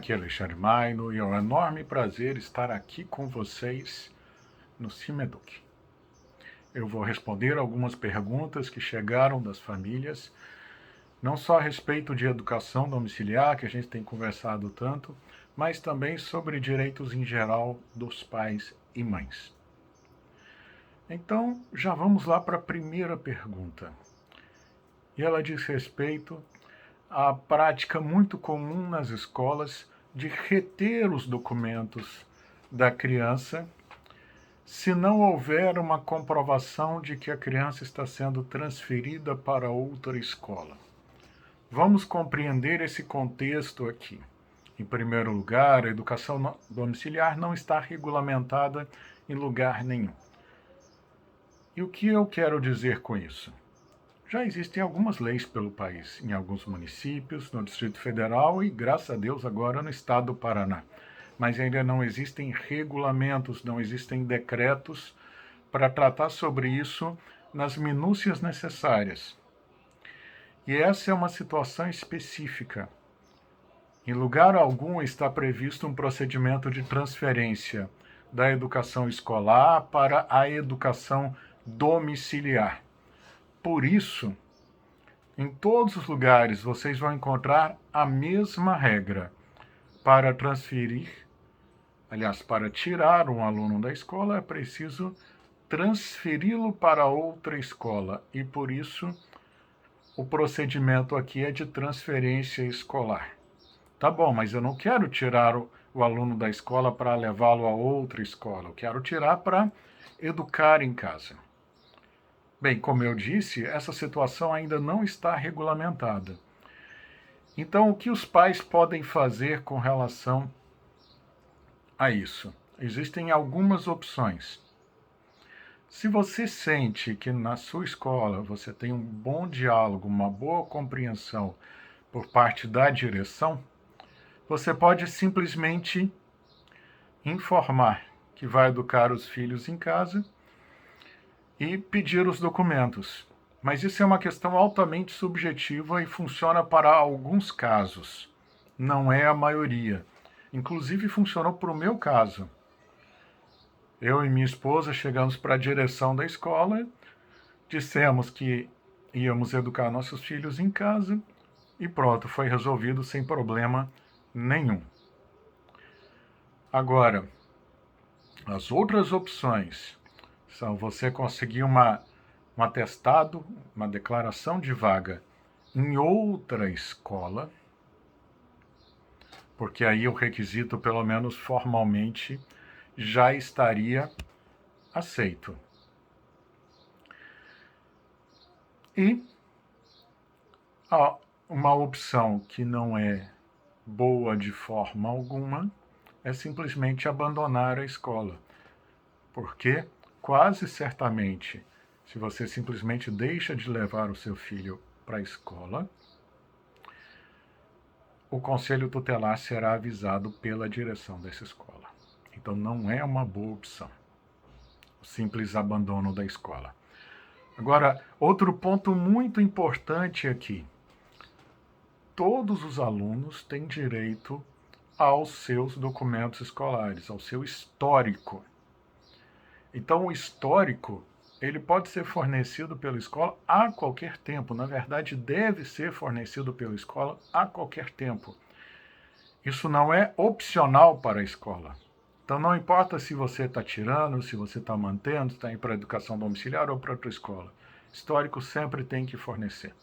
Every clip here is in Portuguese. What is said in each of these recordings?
Aqui é Alexandre Maino e é um enorme prazer estar aqui com vocês no CIMEDUC. Eu vou responder algumas perguntas que chegaram das famílias, não só a respeito de educação domiciliar, que a gente tem conversado tanto, mas também sobre direitos em geral dos pais e mães. Então, já vamos lá para a primeira pergunta. E ela diz respeito à prática muito comum nas escolas de reter os documentos da criança se não houver uma comprovação de que a criança está sendo transferida para outra escola. Vamos compreender esse contexto aqui. Em primeiro lugar, a educação domiciliar não está regulamentada em lugar nenhum. E o que eu quero dizer com isso? Já existem algumas leis pelo país, em alguns municípios, no Distrito Federal e, graças a Deus, agora no estado do Paraná. Mas ainda não existem regulamentos, não existem decretos para tratar sobre isso nas minúcias necessárias. E essa é uma situação específica. Em lugar algum está previsto um procedimento de transferência da educação escolar para a educação domiciliar. Por isso, em todos os lugares vocês vão encontrar a mesma regra. Para para tirar um aluno da escola é preciso transferi-lo para outra escola. E por isso o procedimento aqui é de transferência escolar. Tá bom, mas eu não quero tirar o aluno da escola para levá-lo a outra escola. Eu quero tirar para educar em casa. Bem, como eu disse, essa situação ainda não está regulamentada. Então, o que os pais podem fazer com relação a isso? Existem algumas opções. Se você sente que na sua escola você tem um bom diálogo, uma boa compreensão por parte da direção, você pode simplesmente informar que vai educar os filhos em casa e pedir os documentos. Mas isso é uma questão altamente subjetiva e funciona para alguns casos. Não é a maioria. Inclusive funcionou para o meu caso. Eu e minha esposa chegamos para a direção da escola, dissemos que íamos educar nossos filhos em casa e pronto, foi resolvido sem problema nenhum. Agora, as outras opções são você conseguir um atestado, uma declaração de vaga em outra escola, porque aí o requisito, pelo menos formalmente, já estaria aceito. E uma opção que não é boa de forma alguma é simplesmente abandonar a escola, porque quase certamente, se você simplesmente deixa de levar o seu filho para a escola, o conselho tutelar será avisado pela direção dessa escola. Então não é uma boa opção o simples abandono da escola. Agora, outro ponto muito importante aqui. Todos os alunos têm direito aos seus documentos escolares, ao seu histórico. Então, o histórico, ele pode ser fornecido pela escola a qualquer tempo. Na verdade, deve ser fornecido pela escola a qualquer tempo. Isso não é opcional para a escola. Então, não importa se você está tirando, se você está mantendo, está indo para a educação domiciliar ou para outra escola. Histórico sempre tem que fornecer.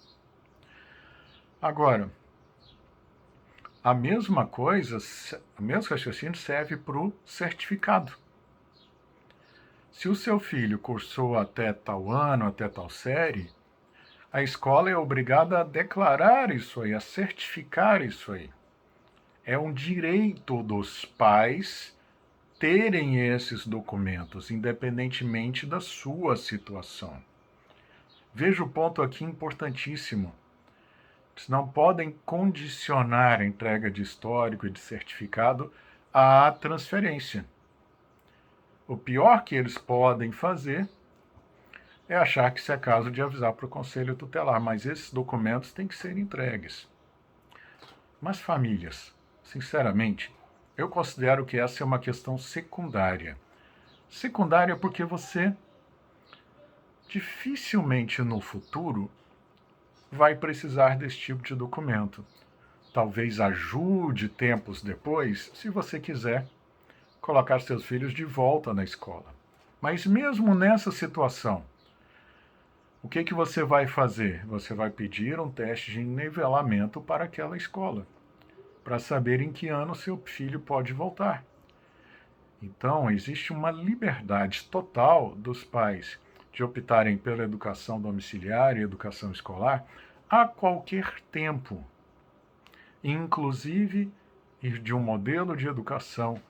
Agora, a mesma coisa, o mesmo raciocínio serve para o certificado. Se o seu filho cursou até tal ano, até tal série, a escola é obrigada a declarar isso aí, a certificar isso aí. É um direito dos pais terem esses documentos, independentemente da sua situação. Veja o ponto aqui importantíssimo. Eles não podem condicionar a entrega de histórico e de certificado à transferência. O pior que eles podem fazer é achar que isso é caso de avisar para o conselho tutelar, mas esses documentos têm que ser entregues. Mas famílias, sinceramente, eu considero que essa é uma questão secundária. Secundária porque você dificilmente no futuro vai precisar desse tipo de documento. Talvez ajude tempos depois, se você quiser colocar seus filhos de volta na escola. Mas mesmo nessa situação, o que você vai fazer? Você vai pedir um teste de nivelamento para aquela escola, para saber em que ano seu filho pode voltar. Então, existe uma liberdade total dos pais de optarem pela educação domiciliar e educação escolar a qualquer tempo, inclusive ir de um modelo de educação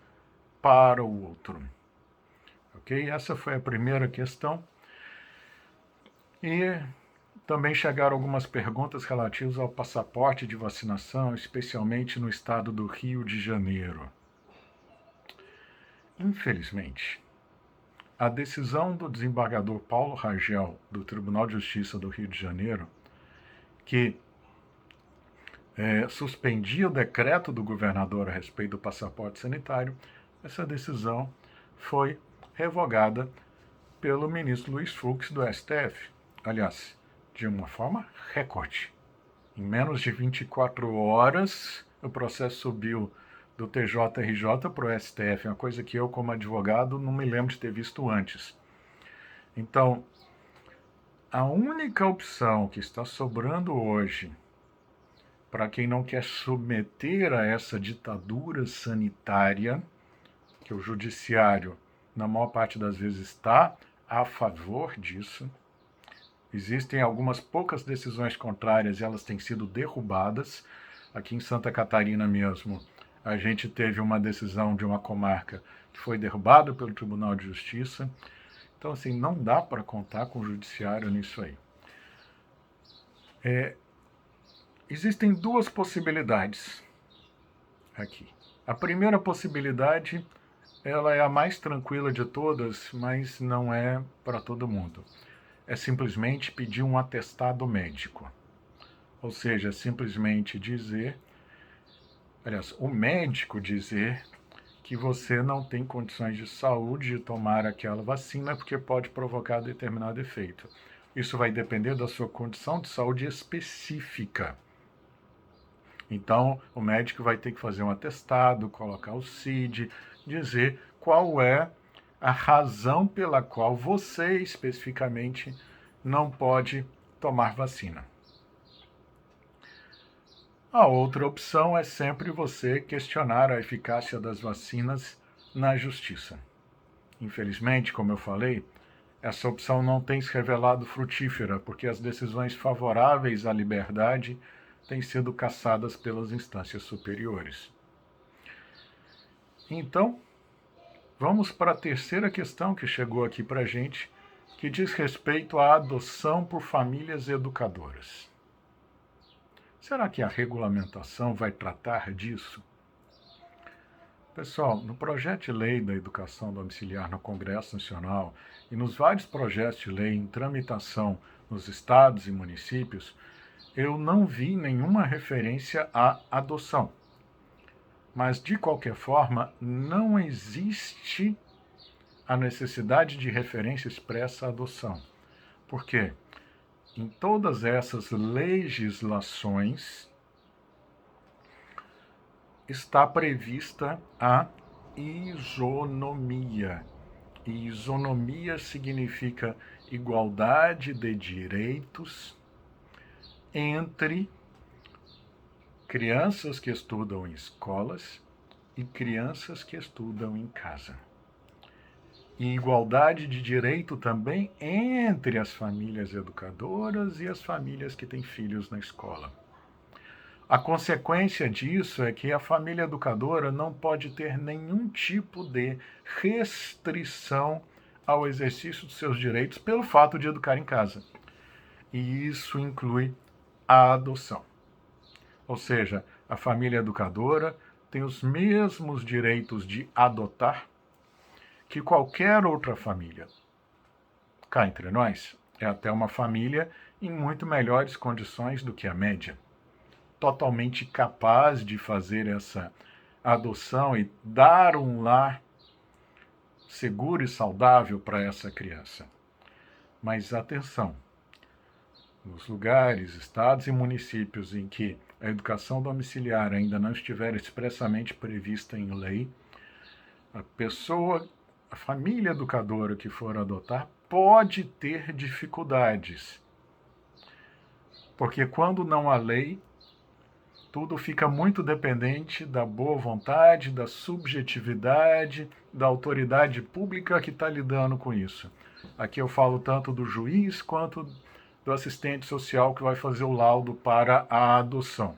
para o outro. Ok? Essa foi a primeira questão. E também chegaram algumas perguntas relativas ao passaporte de vacinação, especialmente no estado do Rio de Janeiro. Infelizmente, a decisão do desembargador Paulo Rangel, do Tribunal de Justiça do Rio de Janeiro, que suspendia o decreto do governador a respeito do passaporte sanitário, essa decisão foi revogada pelo ministro Luiz Fux do STF. Aliás, de uma forma recorde. Em menos de 24 horas, o processo subiu do TJRJ para o STF, uma coisa que eu, como advogado, não me lembro de ter visto antes. Então, a única opção que está sobrando hoje para quem não quer submeter a essa ditadura sanitária, que o judiciário, na maior parte das vezes, está a favor disso. Existem algumas poucas decisões contrárias e elas têm sido derrubadas. Aqui em Santa Catarina mesmo, a gente teve uma decisão de uma comarca que foi derrubada pelo Tribunal de Justiça. Então, assim, não dá para contar com o judiciário nisso aí. Existem duas possibilidades aqui. A primeira possibilidade, ela é a mais tranquila de todas, mas não é para todo mundo. É simplesmente pedir um atestado médico. Ou seja, simplesmente dizer, aliás, o médico dizer que você não tem condições de saúde de tomar aquela vacina porque pode provocar determinado efeito. Isso vai depender da sua condição de saúde específica. Então, o médico vai ter que fazer um atestado, colocar o CID, dizer qual é a razão pela qual você especificamente não pode tomar vacina. A outra opção é sempre você questionar a eficácia das vacinas na justiça. Infelizmente, como eu falei, essa opção não tem se revelado frutífera, porque as decisões favoráveis à liberdade têm sido cassadas pelas instâncias superiores. Então, vamos para a terceira questão que chegou aqui para a gente, que diz respeito à adoção por famílias educadoras. Será que a regulamentação vai tratar disso? Pessoal, no projeto de lei da educação domiciliar no Congresso Nacional e nos vários projetos de lei em tramitação nos estados e municípios, eu não vi nenhuma referência à adoção. Mas, de qualquer forma, não existe a necessidade de referência expressa à adoção. Por quê? Em todas essas legislações está prevista a isonomia. E isonomia significa igualdade de direitos entre crianças que estudam em escolas e crianças que estudam em casa. E igualdade de direito também entre as famílias educadoras e as famílias que têm filhos na escola. A consequência disso é que a família educadora não pode ter nenhum tipo de restrição ao exercício dos seus direitos pelo fato de educar em casa. E isso inclui a adoção. Ou seja, a família educadora tem os mesmos direitos de adotar que qualquer outra família. Cá entre nós, é até uma família em muito melhores condições do que a média. Totalmente capaz de fazer essa adoção e dar um lar seguro e saudável para essa criança. Mas atenção, nos lugares, estados e municípios em que a educação domiciliar ainda não estiver expressamente prevista em lei, a família educadora que for adotar pode ter dificuldades. Porque quando não há lei, tudo fica muito dependente da boa vontade, da subjetividade, da autoridade pública que está lidando com isso. Aqui eu falo tanto do juiz quanto do assistente social que vai fazer o laudo para a adoção.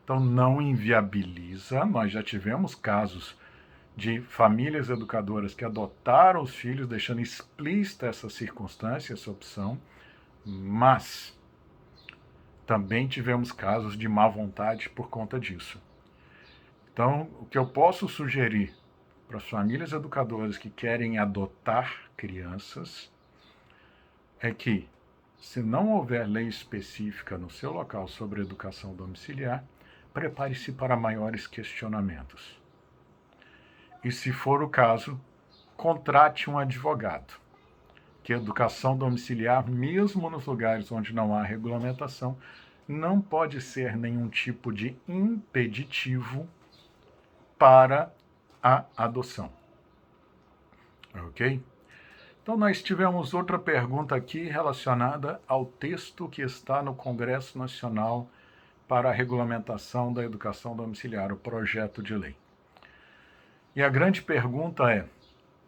Então não inviabiliza, nós já tivemos casos de famílias educadoras que adotaram os filhos, deixando explícita essa circunstância, essa opção, mas também tivemos casos de má vontade por conta disso. Então, o que eu posso sugerir para as famílias educadoras que querem adotar crianças é que, se não houver lei específica no seu local sobre educação domiciliar, prepare-se para maiores questionamentos. E, se for o caso, contrate um advogado. Que a educação domiciliar, mesmo nos lugares onde não há regulamentação, não pode ser nenhum tipo de impeditivo para a adoção. Ok? Então, nós tivemos outra pergunta aqui relacionada ao texto que está no Congresso Nacional para a Regulamentação da Educação Domiciliar, o projeto de lei. E a grande pergunta é: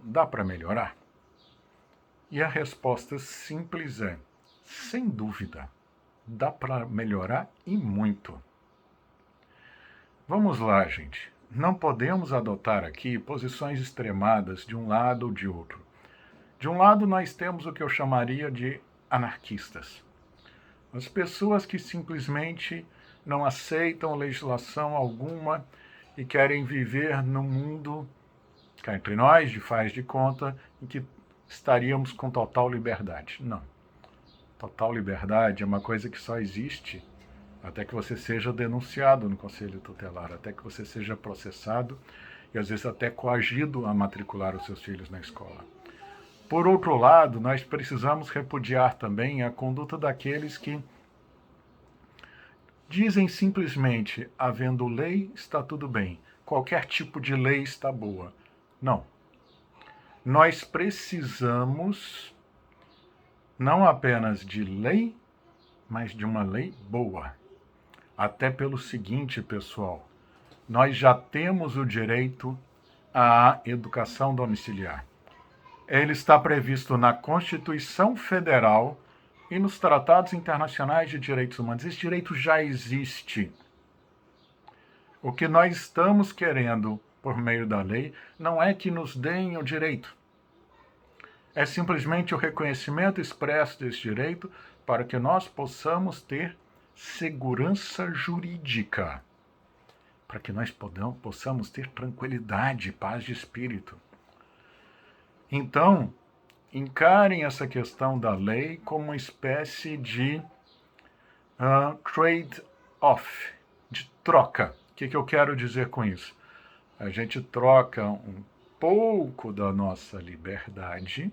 dá para melhorar? E a resposta simples é: sem dúvida, dá para melhorar e muito. Vamos lá, gente. Não podemos adotar aqui posições extremadas de um lado ou de outro. De um lado, nós temos o que eu chamaria de anarquistas. As pessoas que simplesmente não aceitam legislação alguma e querem viver num mundo, cá entre nós, de faz de conta, em que estaríamos com total liberdade. Não. Total liberdade é uma coisa que só existe até que você seja denunciado no Conselho Tutelar, até que você seja processado e às vezes até coagido a matricular os seus filhos na escola. Por outro lado, nós precisamos repudiar também a conduta daqueles que dizem simplesmente: havendo lei, está tudo bem, qualquer tipo de lei está boa. Não. Nós precisamos não apenas de lei, mas de uma lei boa. Até pelo seguinte, pessoal, nós já temos o direito à educação domiciliar. Ele está previsto na Constituição Federal e nos tratados internacionais de direitos humanos. Esse direito já existe. O que nós estamos querendo, por meio da lei, não é que nos deem o direito. É simplesmente o reconhecimento expresso desse direito para que nós possamos ter segurança jurídica, para que nós possamos ter tranquilidade, paz de espírito. Então, encarem essa questão da lei como uma espécie de trade-off, de troca. O que eu quero dizer com isso? A gente troca um pouco da nossa liberdade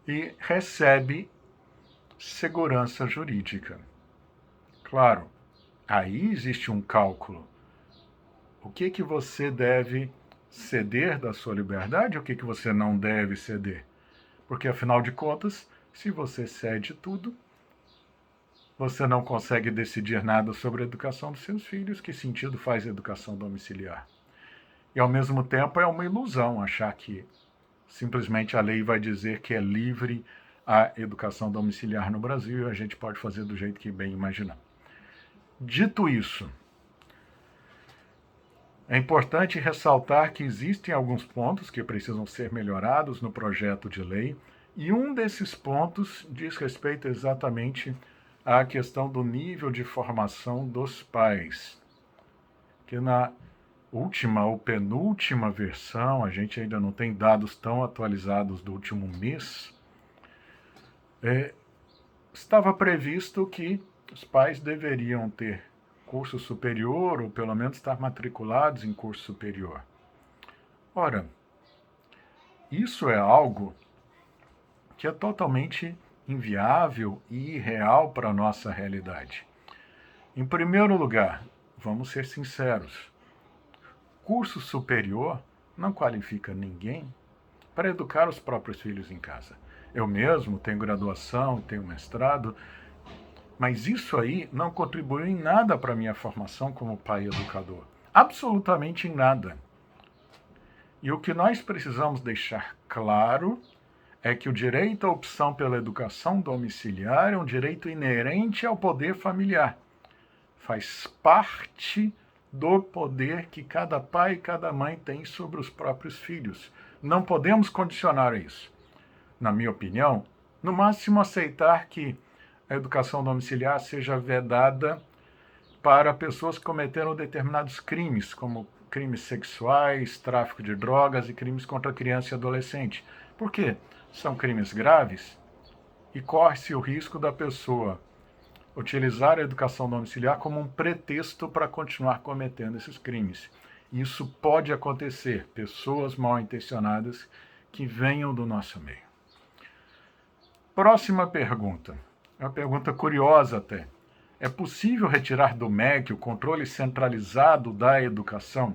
e recebe segurança jurídica. Claro, aí existe um cálculo. O que você deve ceder da sua liberdade e o que você não deve ceder? Porque, afinal de contas, se você cede tudo, você não consegue decidir nada sobre a educação dos seus filhos. Que sentido faz a educação domiciliar? E, ao mesmo tempo, é uma ilusão achar que simplesmente a lei vai dizer que é livre a educação domiciliar no Brasil e a gente pode fazer do jeito que bem imaginar. Dito isso, é importante ressaltar que existem alguns pontos que precisam ser melhorados no projeto de lei, e um desses pontos diz respeito exatamente à questão do nível de formação dos pais, que na última ou penúltima versão, a gente ainda não tem dados tão atualizados do último mês, estava previsto que os pais deveriam ter curso superior, ou pelo menos estar matriculados em curso superior. Ora, isso é algo que é totalmente inviável e irreal para a nossa realidade. Em primeiro lugar, vamos ser sinceros, curso superior não qualifica ninguém para educar os próprios filhos em casa. Eu mesmo tenho graduação, tenho mestrado, mas isso aí não contribuiu em nada para a minha formação como pai educador. Absolutamente em nada. E o que nós precisamos deixar claro é que o direito à opção pela educação domiciliar é um direito inerente ao poder familiar. Faz parte do poder que cada pai e cada mãe tem sobre os próprios filhos. Não podemos condicionar isso. Na minha opinião, no máximo aceitar que a educação domiciliar seja vedada para pessoas que cometeram determinados crimes, como crimes sexuais, tráfico de drogas e crimes contra criança e adolescente. Por quê? São crimes graves e corre-se o risco da pessoa utilizar a educação domiciliar como um pretexto para continuar cometendo esses crimes. Isso pode acontecer, pessoas mal intencionadas que venham do nosso meio. Próxima pergunta. É uma pergunta curiosa até. É possível retirar do MEC o controle centralizado da educação?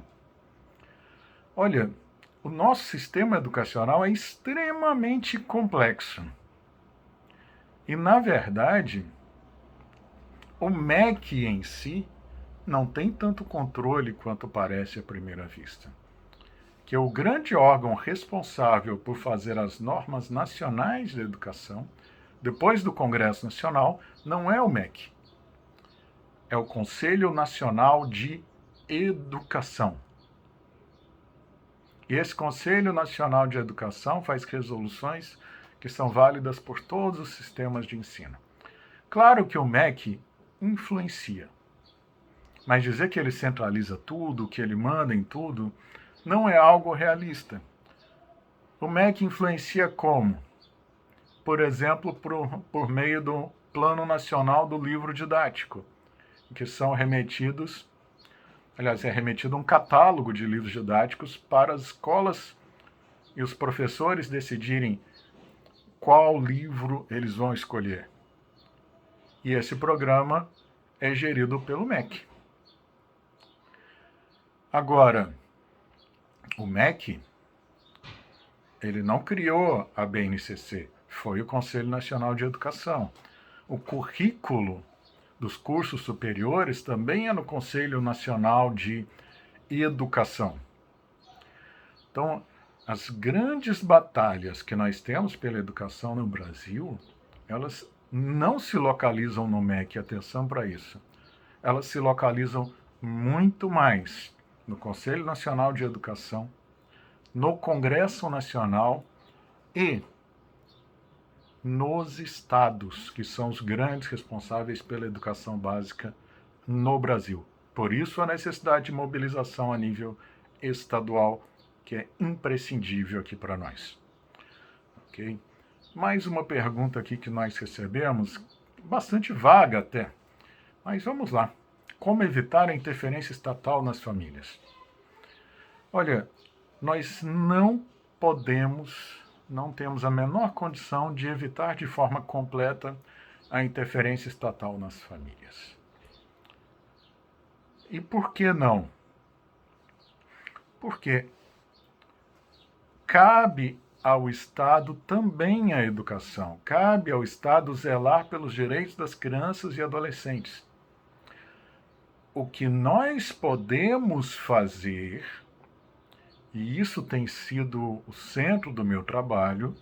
Olha, o nosso sistema educacional é extremamente complexo. E, na verdade, o MEC em si não tem tanto controle quanto parece à primeira vista. Que o grande órgão responsável por fazer as normas nacionais de educação, depois do Congresso Nacional, não é o MEC. É o Conselho Nacional de Educação. E esse Conselho Nacional de Educação faz resoluções que são válidas por todos os sistemas de ensino. Claro que o MEC influencia, mas dizer que ele centraliza tudo, que ele manda em tudo, não é algo realista. O MEC influencia como? Por exemplo, por meio do Plano Nacional do Livro Didático, que são remetidos, aliás, é remetido um catálogo de livros didáticos para as escolas e os professores decidirem qual livro eles vão escolher. E esse programa é gerido pelo MEC. Agora, o MEC, ele não criou a BNCC, foi o Conselho Nacional de Educação. O currículo dos cursos superiores também é no Conselho Nacional de Educação. Então, as grandes batalhas que nós temos pela educação no Brasil, elas não se localizam no MEC, atenção para isso. Elas se localizam muito mais no Conselho Nacional de Educação, no Congresso Nacional e nos estados, que são os grandes responsáveis pela educação básica no Brasil. Por isso, a necessidade de mobilização a nível estadual, que é imprescindível aqui para nós. Ok? Mais uma pergunta aqui que nós recebemos, bastante vaga até, mas vamos lá. Como evitar a interferência estatal nas famílias? Olha, nós não temos a menor condição de evitar de forma completa a interferência estatal nas famílias. E por que não? Porque cabe ao Estado também a educação, cabe ao Estado zelar pelos direitos das crianças e adolescentes. O que nós podemos fazer, e isso tem sido o centro do meu trabalho,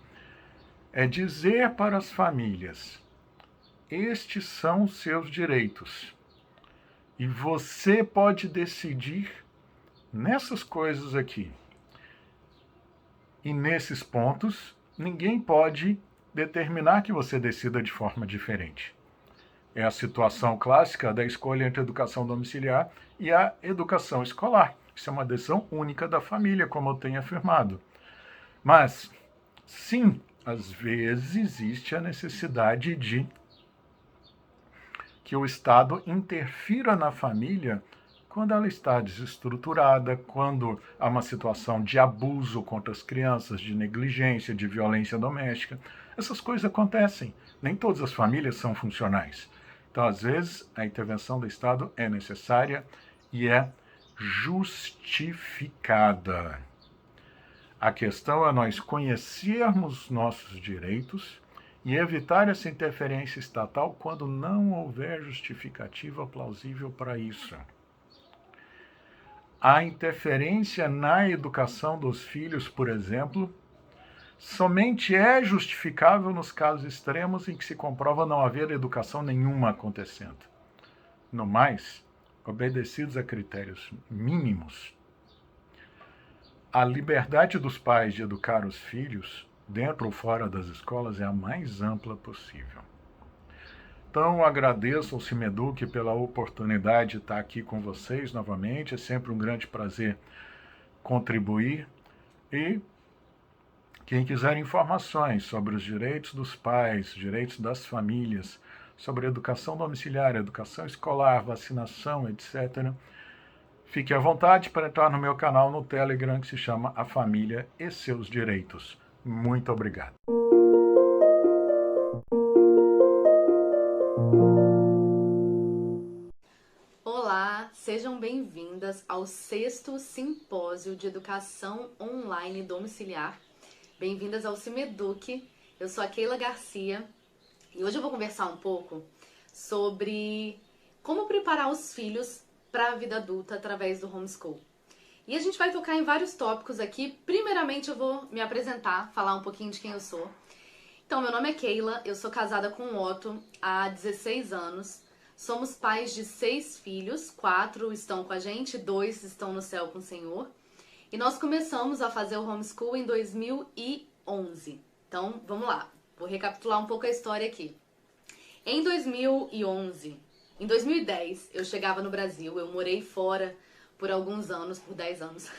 é dizer para as famílias: estes são os seus direitos. E você pode decidir nessas coisas aqui. E nesses pontos, ninguém pode determinar que você decida de forma diferente. É a situação clássica da escolha entre a educação domiciliar e a educação escolar. Isso é uma decisão única da família, como eu tenho afirmado. Mas, sim, às vezes existe a necessidade de que o Estado interfira na família quando ela está desestruturada, quando há uma situação de abuso contra as crianças, de negligência, de violência doméstica. Essas coisas acontecem. Nem todas as famílias são funcionais. Então, às vezes, a intervenção do Estado é necessária e é justificada. A questão é nós conhecermos nossos direitos e evitar essa interferência estatal quando não houver justificativa plausível para isso. A interferência na educação dos filhos, por exemplo, somente é justificável nos casos extremos em que se comprova não haver educação nenhuma acontecendo. No mais, obedecidos a critérios mínimos, a liberdade dos pais de educar os filhos, dentro ou fora das escolas, é a mais ampla possível. Então, agradeço ao Cimeduc pela oportunidade de estar aqui com vocês novamente. É sempre um grande prazer contribuir. E quem quiser informações sobre os direitos dos pais, direitos das famílias, sobre educação domiciliar, educação escolar, vacinação, etc., fique à vontade para entrar no meu canal no Telegram, que se chama A Família e Seus Direitos. Muito obrigado. Olá, sejam bem-vindas ao 6º Simpósio de Educação Online Domiciliar. Bem-vindas ao Cimeduc. Eu sou a Keila Garcia e hoje eu vou conversar um pouco sobre como preparar os filhos para a vida adulta através do homeschool. E a gente vai tocar em vários tópicos aqui. Primeiramente eu vou me apresentar, falar um pouquinho de quem eu sou. Então, meu nome é Keila, eu sou casada com o Otto há 16 anos. Somos pais de 6 filhos, 4 estão com a gente, 2 estão no céu com o Senhor. E nós começamos a fazer o homeschool em 2011. Então, vamos lá, vou recapitular um pouco a história aqui. Em 2010, eu chegava no Brasil, eu morei fora por alguns anos, por 10 anos.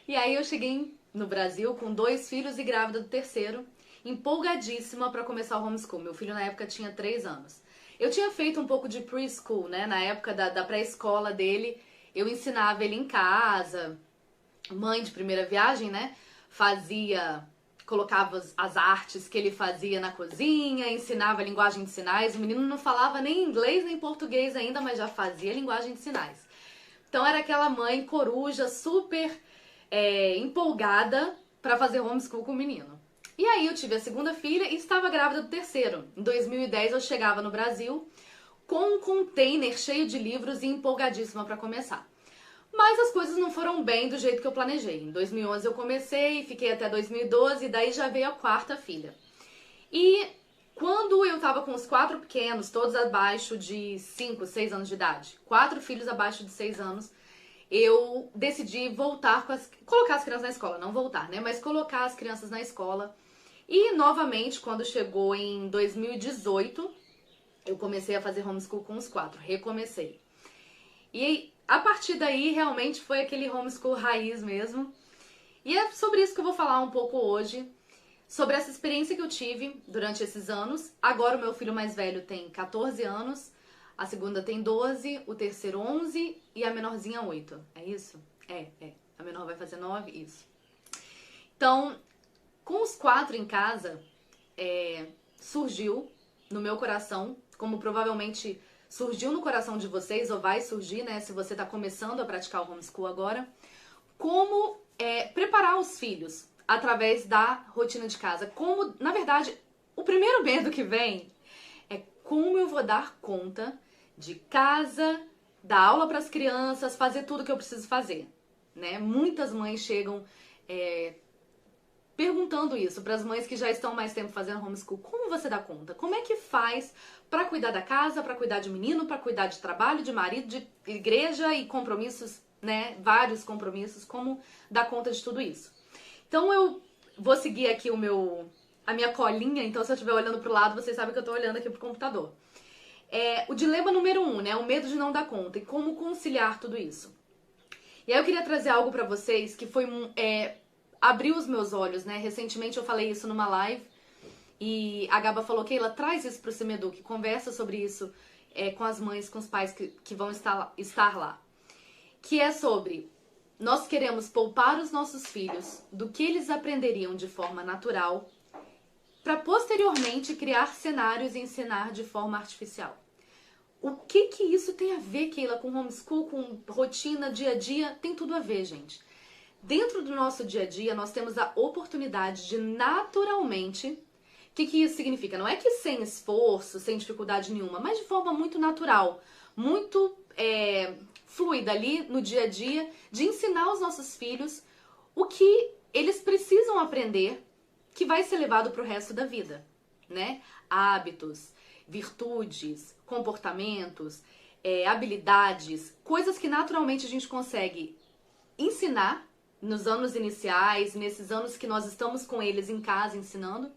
E aí eu cheguei no Brasil com 2 filhos e grávida do terceiro, empolgadíssima para começar o homeschool. Meu filho na época tinha 3 anos. Eu tinha feito um pouco de preschool, né? Na época da pré-escola dele, eu ensinava ele em casa. Mãe de primeira viagem, né? Colocava as artes que ele fazia na cozinha, ensinava a linguagem de sinais. O menino não falava nem inglês nem português ainda, mas já fazia linguagem de sinais. Então era aquela mãe coruja, super empolgada para fazer homeschool com o menino. E aí eu tive a segunda filha e estava grávida do terceiro. Em 2010 eu chegava no Brasil com um container cheio de livros e empolgadíssima para começar. Mas as coisas não foram bem do jeito que eu planejei. Em 2011 eu comecei, fiquei até 2012 e daí já veio a quarta filha. E quando eu tava com os 4 pequenos, todos abaixo de 5, 6 anos de idade, 4 filhos abaixo de 6 anos, eu decidi colocar as crianças na escola, não voltar, né? Mas colocar as crianças na escola. E novamente, quando chegou em 2018, eu comecei a fazer homeschool com os 4, recomecei. E a partir daí, realmente foi aquele homeschool raiz mesmo. E é sobre isso que eu vou falar um pouco hoje, sobre essa experiência que eu tive durante esses anos. Agora o meu filho mais velho tem 14 anos, a segunda tem 12, o terceiro 11 e a menorzinha 8. É isso? É. A menor vai fazer 9, isso. Então, com os 4 em casa, surgiu no meu coração, como provavelmente surgiu no coração de vocês, ou vai surgir, né, se você está começando a praticar o homeschool agora, como preparar os filhos através da rotina de casa. Como, na verdade, o primeiro medo que vem é como eu vou dar conta de casa, dar aula para as crianças, fazer tudo que eu preciso fazer, né? Muitas mães chegam perguntando isso para as mães que já estão mais tempo fazendo homeschool. Como você dá conta? Como é que faz para cuidar da casa, para cuidar de menino, para cuidar de trabalho, de marido, de igreja e compromissos, né? Vários compromissos. Como dar conta de tudo isso? Então eu vou seguir aqui a minha colinha. Então se eu estiver olhando para o lado, vocês sabem que eu estou olhando aqui pro computador. O dilema número 1, né? O medo de não dar conta e como conciliar tudo isso. E aí eu queria trazer algo para vocês que foi abriu os meus olhos, né? Recentemente eu falei isso numa live e a Gaba falou, Keila, traz isso pro Cimeduc, conversa sobre isso com as mães, com os pais que vão estar lá. Que é sobre, nós queremos poupar os nossos filhos do que eles aprenderiam de forma natural, para posteriormente criar cenários e ensinar de forma artificial. O que isso tem a ver, Keila, com homeschool, com rotina, dia a dia? Tem tudo a ver, gente. Dentro do nosso dia a dia, nós temos a oportunidade de naturalmente... O que isso significa? Não é que sem esforço, sem dificuldade nenhuma, mas de forma muito natural, muito fluida ali no dia a dia, de ensinar aos nossos filhos o que eles precisam aprender, que vai ser levado para o resto da vida, né? Hábitos, virtudes, comportamentos, habilidades, coisas que naturalmente a gente consegue ensinar nos anos iniciais, nesses anos que nós estamos com eles em casa ensinando.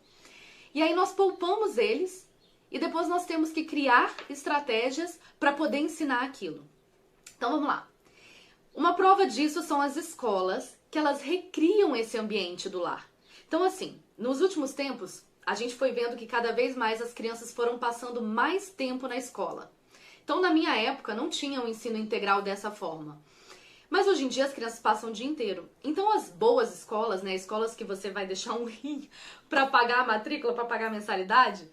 E aí nós poupamos eles e depois nós temos que criar estratégias para poder ensinar aquilo. Então vamos lá. Uma prova disso são as escolas, que elas recriam esse ambiente do lar. Então assim, nos últimos tempos, a gente foi vendo que cada vez mais as crianças foram passando mais tempo na escola. Então na minha época não tinha um ensino integral dessa forma. Mas hoje em dia as crianças passam o dia inteiro. Então as boas escolas, né, escolas que você vai deixar um rim para pagar a matrícula, para pagar a mensalidade,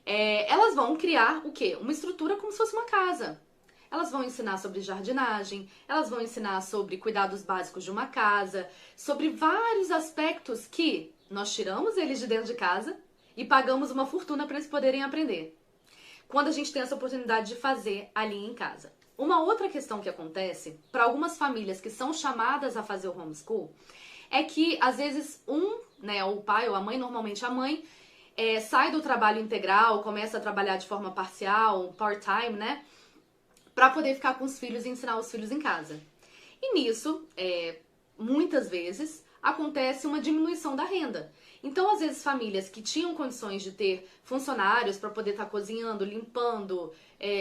elas vão criar o quê? Uma estrutura como se fosse uma casa. Elas vão ensinar sobre jardinagem, elas vão ensinar sobre cuidados básicos de uma casa, sobre vários aspectos que nós tiramos eles de dentro de casa e pagamos uma fortuna para eles poderem aprender. Quando a gente tem essa oportunidade de fazer ali em casa. Uma outra questão que acontece para algumas famílias que são chamadas a fazer o homeschool é que, às vezes, o pai ou a mãe, normalmente a mãe, sai do trabalho integral, começa a trabalhar de forma parcial, part-time, né? Para poder ficar com os filhos e ensinar os filhos em casa. E nisso, muitas vezes, acontece uma diminuição da renda. Então, às vezes, famílias que tinham condições de ter funcionários para poder estar cozinhando, limpando,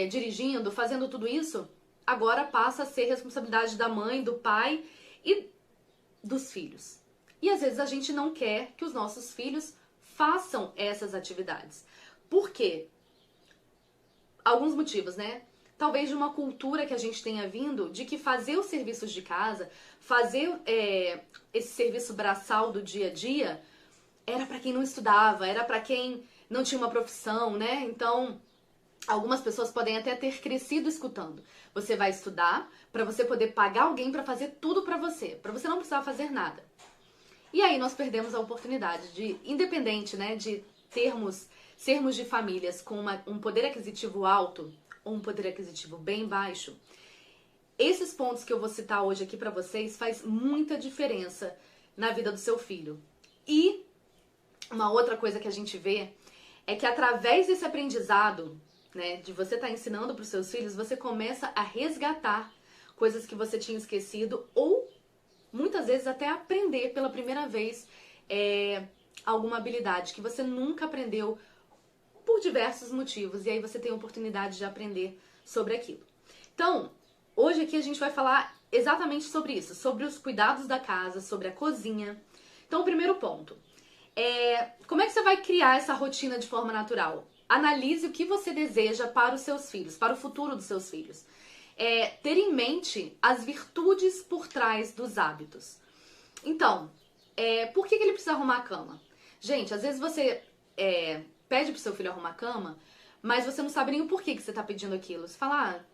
dirigindo, fazendo tudo isso, agora passa a ser responsabilidade da mãe, do pai e dos filhos. E às vezes a gente não quer que os nossos filhos façam essas atividades. Por quê? Alguns motivos, né? Talvez de uma cultura que a gente tenha vindo de que fazer os serviços de casa, fazer esse serviço braçal do dia a dia, era para quem não estudava, era para quem não tinha uma profissão, né? Então, algumas pessoas podem até ter crescido escutando. Você vai estudar para você poder pagar alguém para fazer tudo para você não precisar fazer nada. E aí nós perdemos a oportunidade de, independente, né, de sermos de famílias com um poder aquisitivo alto ou um poder aquisitivo bem baixo, esses pontos que eu vou citar hoje aqui para vocês faz muita diferença na vida do seu filho. E uma outra coisa que a gente vê é que através desse aprendizado, né, de você estar ensinando para os seus filhos, você começa a resgatar coisas que você tinha esquecido ou muitas vezes até aprender pela primeira vez alguma habilidade que você nunca aprendeu por diversos motivos, e aí você tem a oportunidade de aprender sobre aquilo. Então, hoje aqui a gente vai falar exatamente sobre isso, sobre os cuidados da casa, sobre a cozinha. Então, o primeiro ponto como é que você vai criar essa rotina de forma natural? Analise o que você deseja para os seus filhos, para o futuro dos seus filhos. Ter em mente as virtudes por trás dos hábitos. Então, por que ele precisa arrumar a cama? Gente, às vezes você pede pro seu filho arrumar a cama, mas você não sabe nem o porquê que você tá pedindo aquilo. Você fala,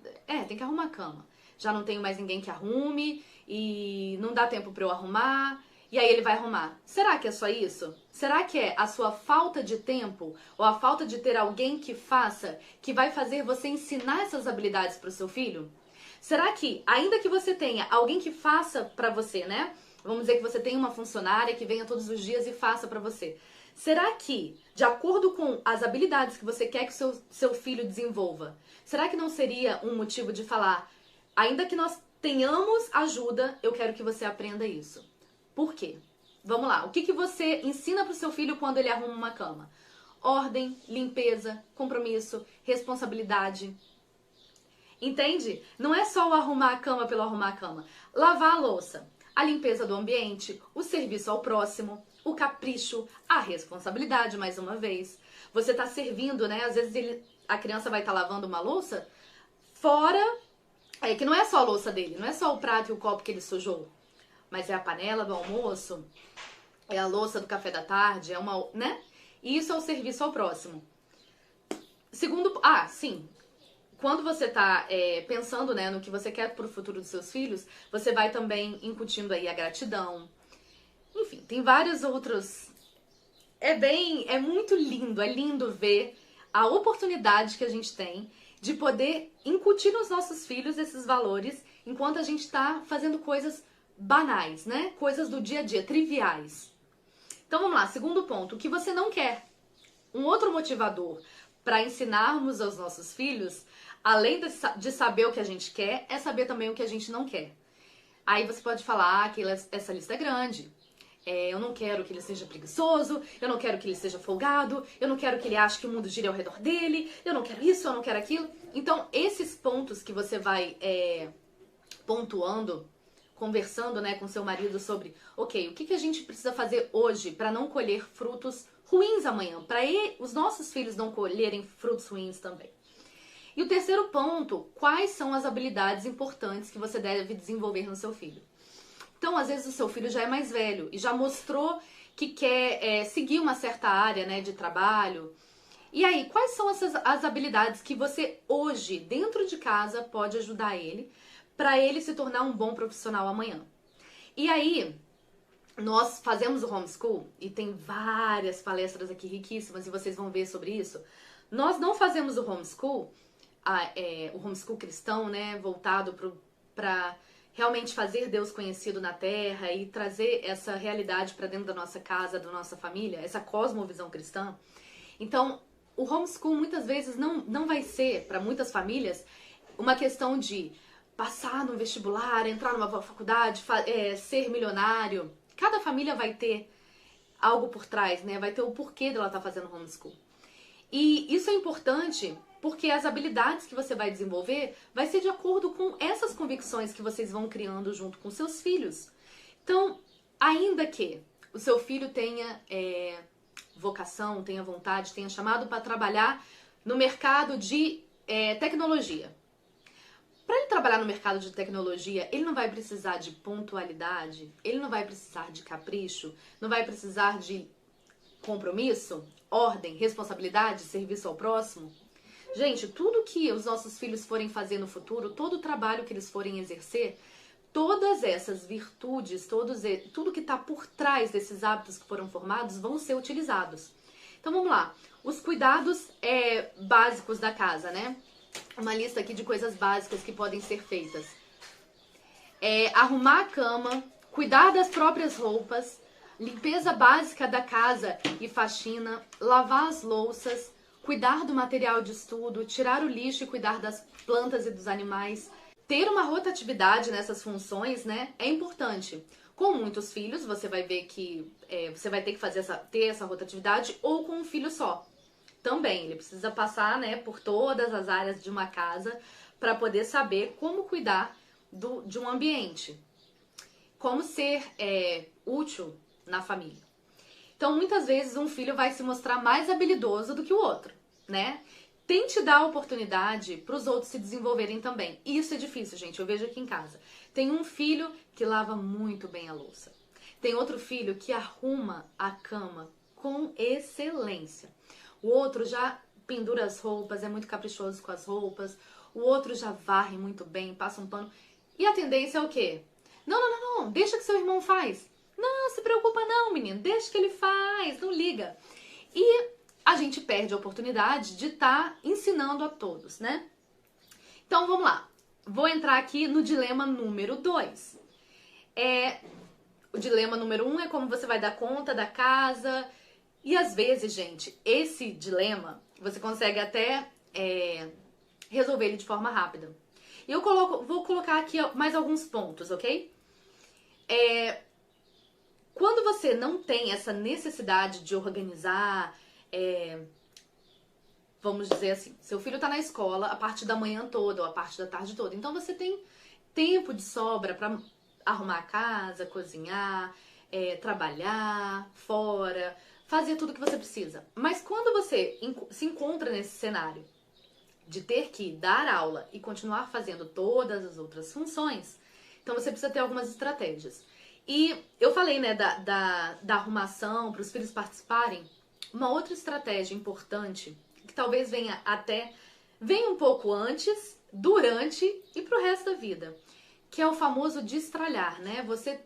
tem que arrumar a cama. Já não tenho mais ninguém que arrume e não dá tempo pra eu arrumar. E aí ele vai arrumar. Será que é só isso? Será que é a sua falta de tempo ou a falta de ter alguém que faça que vai fazer você ensinar essas habilidades para o seu filho? Será que, ainda que você tenha alguém que faça para você, né? Vamos dizer que você tem uma funcionária que venha todos os dias e faça para você. Será que, de acordo com as habilidades que você quer que o seu filho desenvolva, será que não seria um motivo de falar, ainda que nós tenhamos ajuda, eu quero que você aprenda isso? Por quê? Vamos lá, o que você ensina para o seu filho quando ele arruma uma cama? Ordem, limpeza, compromisso, responsabilidade. Entende? Não é só o arrumar a cama pelo arrumar a cama. Lavar a louça, a limpeza do ambiente, o serviço ao próximo, o capricho, a responsabilidade, mais uma vez. Você tá servindo, né? Às vezes a criança vai estar lavando uma louça fora, que não é só a louça dele, não é só o prato e o copo que ele sujou, mas é a panela do almoço, é a louça do café da tarde, é uma, né? E isso é o serviço ao próximo. Segundo, sim, quando você tá pensando, né, no que você quer pro futuro dos seus filhos, você vai também incutindo aí a gratidão. Enfim, tem vários outros. É muito lindo, é lindo ver a oportunidade que a gente tem de poder incutir nos nossos filhos esses valores enquanto a gente tá fazendo coisas banais, né? Coisas do dia a dia, triviais. Então vamos lá, segundo ponto, o que você não quer. Um outro motivador para ensinarmos aos nossos filhos, além de saber o que a gente quer, é saber também o que a gente não quer. Aí você pode falar que essa lista é grande. Eu não quero que ele seja preguiçoso, eu não quero que ele seja folgado, eu não quero que ele ache que o mundo gira ao redor dele, eu não quero isso, eu não quero aquilo. Então, esses pontos que você vai pontuando, conversando, né, com seu marido sobre, ok, o que a gente precisa fazer hoje para não colher frutos ruins amanhã, para os nossos filhos não colherem frutos ruins também. E o terceiro ponto, quais são as habilidades importantes que você deve desenvolver no seu filho? Então, às vezes o seu filho já é mais velho e já mostrou que quer seguir uma certa área, né, de trabalho. E aí, quais são as habilidades que você hoje, dentro de casa, pode ajudar ele para ele se tornar um bom profissional amanhã? E aí, nós fazemos o homeschool e tem várias palestras aqui riquíssimas e vocês vão ver sobre isso. Nós não fazemos o homeschool cristão, né, voltado para realmente fazer Deus conhecido na Terra e trazer essa realidade para dentro da nossa casa, da nossa família, essa cosmovisão cristã. Então, o homeschool muitas vezes não vai ser, para muitas famílias, uma questão de passar no vestibular, entrar numa faculdade, ser milionário. Cada família vai ter algo por trás, né? Vai ter o porquê dela estar fazendo homeschool. E isso é importante porque as habilidades que você vai desenvolver vai ser de acordo com essas convicções que vocês vão criando junto com seus filhos. Então, ainda que o seu filho tenha vocação, tenha vontade, tenha chamado para trabalhar no mercado de tecnologia. Para ele trabalhar no mercado de tecnologia, ele não vai precisar de pontualidade, ele não vai precisar de capricho, não vai precisar de compromisso, ordem, responsabilidade, serviço ao próximo. Gente, tudo que os nossos filhos forem fazer no futuro, todo o trabalho que eles forem exercer, todas essas virtudes, tudo que está por trás desses hábitos que foram formados vão ser utilizados. Então vamos lá, os cuidados básicos da casa, né? Uma lista aqui de coisas básicas que podem ser feitas. Arrumar a cama, cuidar das próprias roupas, limpeza básica da casa e faxina, lavar as louças, cuidar do material de estudo, tirar o lixo e cuidar das plantas e dos animais. Ter uma rotatividade nessas funções, né, é importante. Com muitos filhos, você vai ver que você vai ter que ter essa rotatividade, ou com um filho só. Também, ele precisa passar, né, por todas as áreas de uma casa para poder saber como cuidar de um ambiente. Como ser útil na família. Então, muitas vezes, um filho vai se mostrar mais habilidoso do que o outro, né? Tente dar a oportunidade para os outros se desenvolverem também. E isso é difícil, gente. Eu vejo aqui em casa. Tem um filho que lava muito bem a louça. Tem outro filho que arruma a cama com excelência. O outro já pendura as roupas, é muito caprichoso com as roupas. O outro já varre muito bem, passa um pano. E a tendência é o quê? Não, deixa que seu irmão faz. Não, se preocupa não, menino. Deixa que ele faz, não liga. E a gente perde a oportunidade de estar ensinando a todos, né? Então, vamos lá. Vou entrar aqui no dilema número 2. O dilema número 1 é como você vai dar conta da casa. E às vezes, gente, esse dilema, você consegue até resolver ele de forma rápida. E eu vou colocar aqui mais alguns pontos, ok? Quando você não tem essa necessidade de organizar, vamos dizer assim, seu filho está na escola a parte da manhã toda ou a parte da tarde toda. Então você tem tempo de sobra para arrumar a casa, cozinhar, trabalhar fora, fazer tudo que você precisa. Mas quando você se encontra nesse cenário de ter que dar aula e continuar fazendo todas as outras funções, então você precisa ter algumas estratégias. E eu falei, né, da arrumação para os filhos participarem. Uma outra estratégia importante, que talvez venha um pouco antes, durante e pro resto da vida, que é o famoso destralhar, né? Você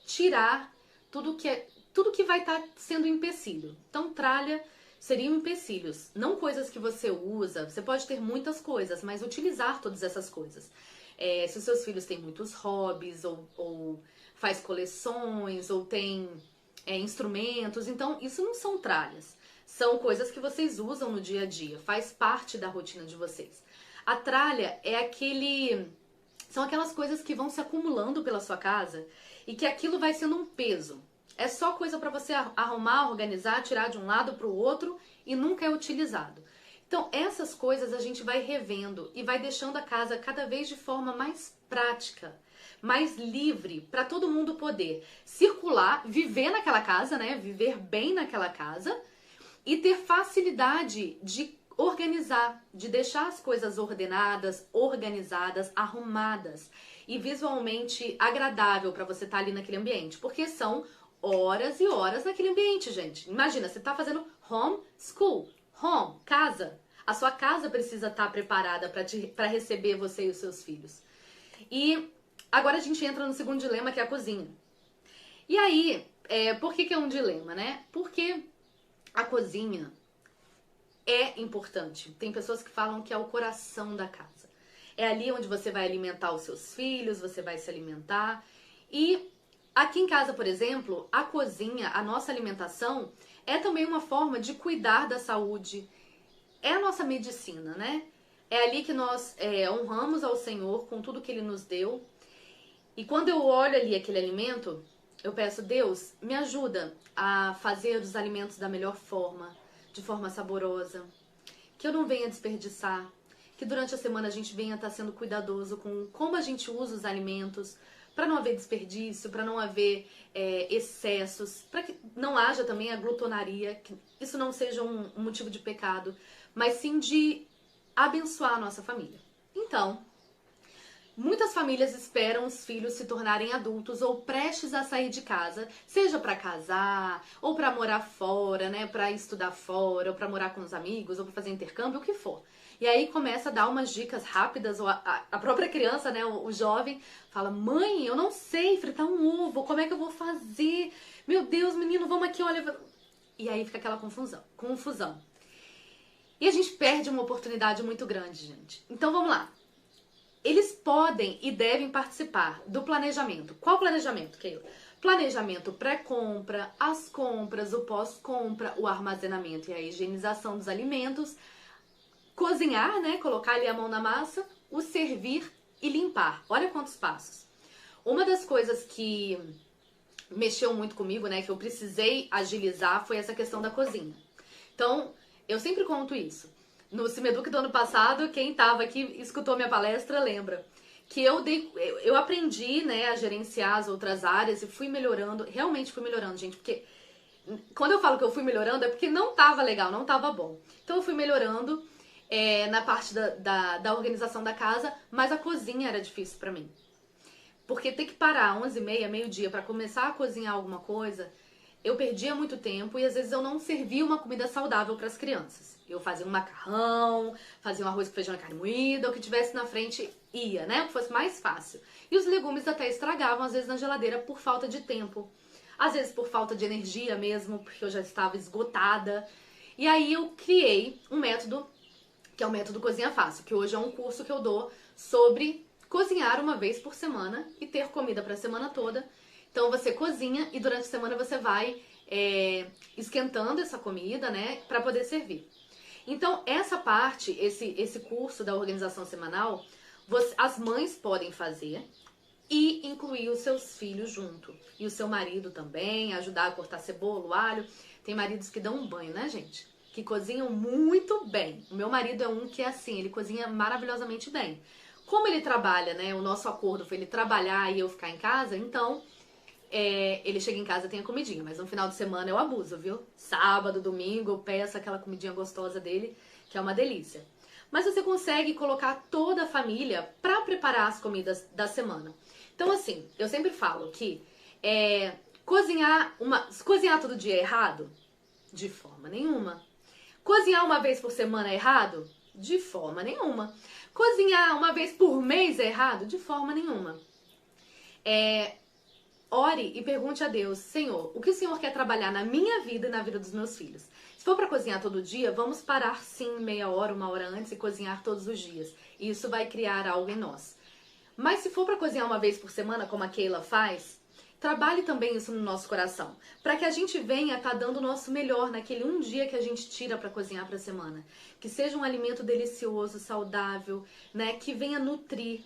tirar tudo que vai estar sendo empecilho. Então, tralha seriam empecilhos, não coisas que você usa. Você pode ter muitas coisas, mas utilizar todas essas coisas. Se os seus filhos têm muitos hobbies, ou faz coleções, ou tem instrumentos, então isso não são tralhas. São coisas que vocês usam no dia a dia, faz parte da rotina de vocês. A tralha são aquelas coisas que vão se acumulando pela sua casa e que aquilo vai sendo um peso. É só coisa para você arrumar, organizar, tirar de um lado para o outro e nunca é utilizado. Então, essas coisas a gente vai revendo e vai deixando a casa cada vez de forma mais prática, mais livre, para todo mundo poder circular, viver naquela casa, né? Viver bem naquela casa e ter facilidade de organizar, de deixar as coisas ordenadas, organizadas, arrumadas e visualmente agradável para você estar ali naquele ambiente, porque são horas e horas naquele ambiente, gente. Imagina, você está fazendo home school, casa. A sua casa precisa estar preparada para receber você e os seus filhos. E agora a gente entra no segundo dilema, que é a cozinha. E aí, por que é um dilema, né? Porque a cozinha é importante. Tem pessoas que falam que é o coração da casa. É ali onde você vai alimentar os seus filhos, você vai se alimentar. E aqui em casa, por exemplo, a cozinha, a nossa alimentação, é também uma forma de cuidar da saúde. É a nossa medicina, né? É ali que nós honramos ao Senhor com tudo que Ele nos deu. E quando eu olho ali aquele alimento, eu peço, Deus, me ajuda a fazer os alimentos da melhor forma, de forma saborosa, que eu não venha desperdiçar, que durante a semana a gente venha estar sendo cuidadoso com como a gente usa os alimentos, para não haver desperdício, para não haver excessos, para que não haja também a glutonaria, que isso não seja um motivo de pecado, mas sim de abençoar a nossa família. Então, muitas famílias esperam os filhos se tornarem adultos ou prestes a sair de casa, seja para casar, ou para morar fora, né, para estudar fora, ou para morar com os amigos, ou para fazer intercâmbio, o que for. E aí começa a dar umas dicas rápidas, ou a própria criança, né, o jovem, fala, mãe, eu não sei fritar um ovo, como é que eu vou fazer? Meu Deus, menino, vamos aqui, olha... E aí fica aquela confusão. E a gente perde uma oportunidade muito grande, gente. Então vamos lá. Eles podem e devem participar do planejamento. Qual planejamento, Keila? Planejamento pré-compra, as compras, o pós-compra, o armazenamento e a higienização dos alimentos, cozinhar, né? Colocar ali a mão na massa, o servir e limpar. Olha quantos passos. Uma das coisas que mexeu muito comigo, né? Que eu precisei agilizar foi essa questão da cozinha. Então, eu sempre conto isso. No Cimeduc do ano passado, quem estava aqui escutou minha palestra lembra que eu aprendi, né, a gerenciar as outras áreas e fui melhorando, realmente fui melhorando, gente, porque quando eu falo que eu fui melhorando é porque não estava legal, não estava bom. Então eu fui melhorando na parte da organização da casa, mas a cozinha era difícil para mim. Porque ter que parar 11h30, meio-dia para começar a cozinhar alguma coisa, eu perdia muito tempo e às vezes eu não servia uma comida saudável para as crianças. Eu fazia um macarrão, fazia um arroz com feijão e carne moída, o que tivesse na frente ia, né? O que fosse mais fácil. E os legumes até estragavam, às vezes, na geladeira por falta de tempo. Às vezes por falta de energia mesmo, porque eu já estava esgotada. E aí eu criei um método, que é o método Cozinha Fácil, que hoje é um curso que eu dou sobre cozinhar uma vez por semana e ter comida para a semana toda. Então você cozinha e durante a semana você vai esquentando essa comida, né, para poder servir. Então essa parte, esse curso da organização semanal, as mães podem fazer e incluir os seus filhos junto. E o seu marido também, ajudar a cortar cebola, o alho. Tem maridos que dão um banho, né, gente? Que cozinham muito bem. O meu marido é um que é assim, ele cozinha maravilhosamente bem. Como ele trabalha, né, o nosso acordo foi ele trabalhar e eu ficar em casa, então ele chega em casa e tem a comidinha, mas no final de semana eu abuso, viu? Sábado, domingo, eu peço aquela comidinha gostosa dele, que é uma delícia. Mas você consegue colocar toda a família pra preparar as comidas da semana. Então, assim, eu sempre falo que cozinhar todo dia é errado? De forma nenhuma. Cozinhar uma vez por semana é errado? De forma nenhuma. Cozinhar uma vez por mês é errado? De forma nenhuma. Ore e pergunte a Deus: Senhor, o que o Senhor quer trabalhar na minha vida e na vida dos meus filhos? Se for para cozinhar todo dia, vamos parar sim meia hora, uma hora antes e cozinhar todos os dias. E isso vai criar algo em nós. Mas se for para cozinhar uma vez por semana, como a Keila faz, trabalhe também isso no nosso coração, para que a gente venha estar dando o nosso melhor naquele um dia que a gente tira para cozinhar para a semana. Que seja um alimento delicioso, saudável, né? Que venha nutrir.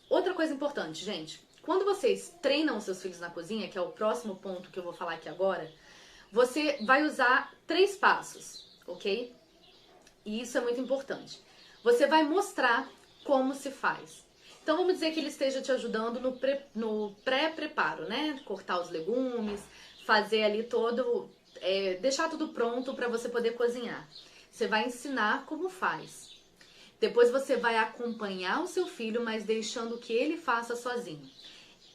Outra coisa importante, gente. Quando vocês treinam os seus filhos na cozinha, que é o próximo ponto que eu vou falar aqui agora, você vai usar 3 passos, ok? E isso é muito importante. Você vai mostrar como se faz. Então vamos dizer que ele esteja te ajudando no pré-preparo, né? Cortar os legumes, fazer ali deixar tudo pronto para você poder cozinhar. Você vai ensinar como faz. Depois você vai acompanhar o seu filho, mas deixando que ele faça sozinho.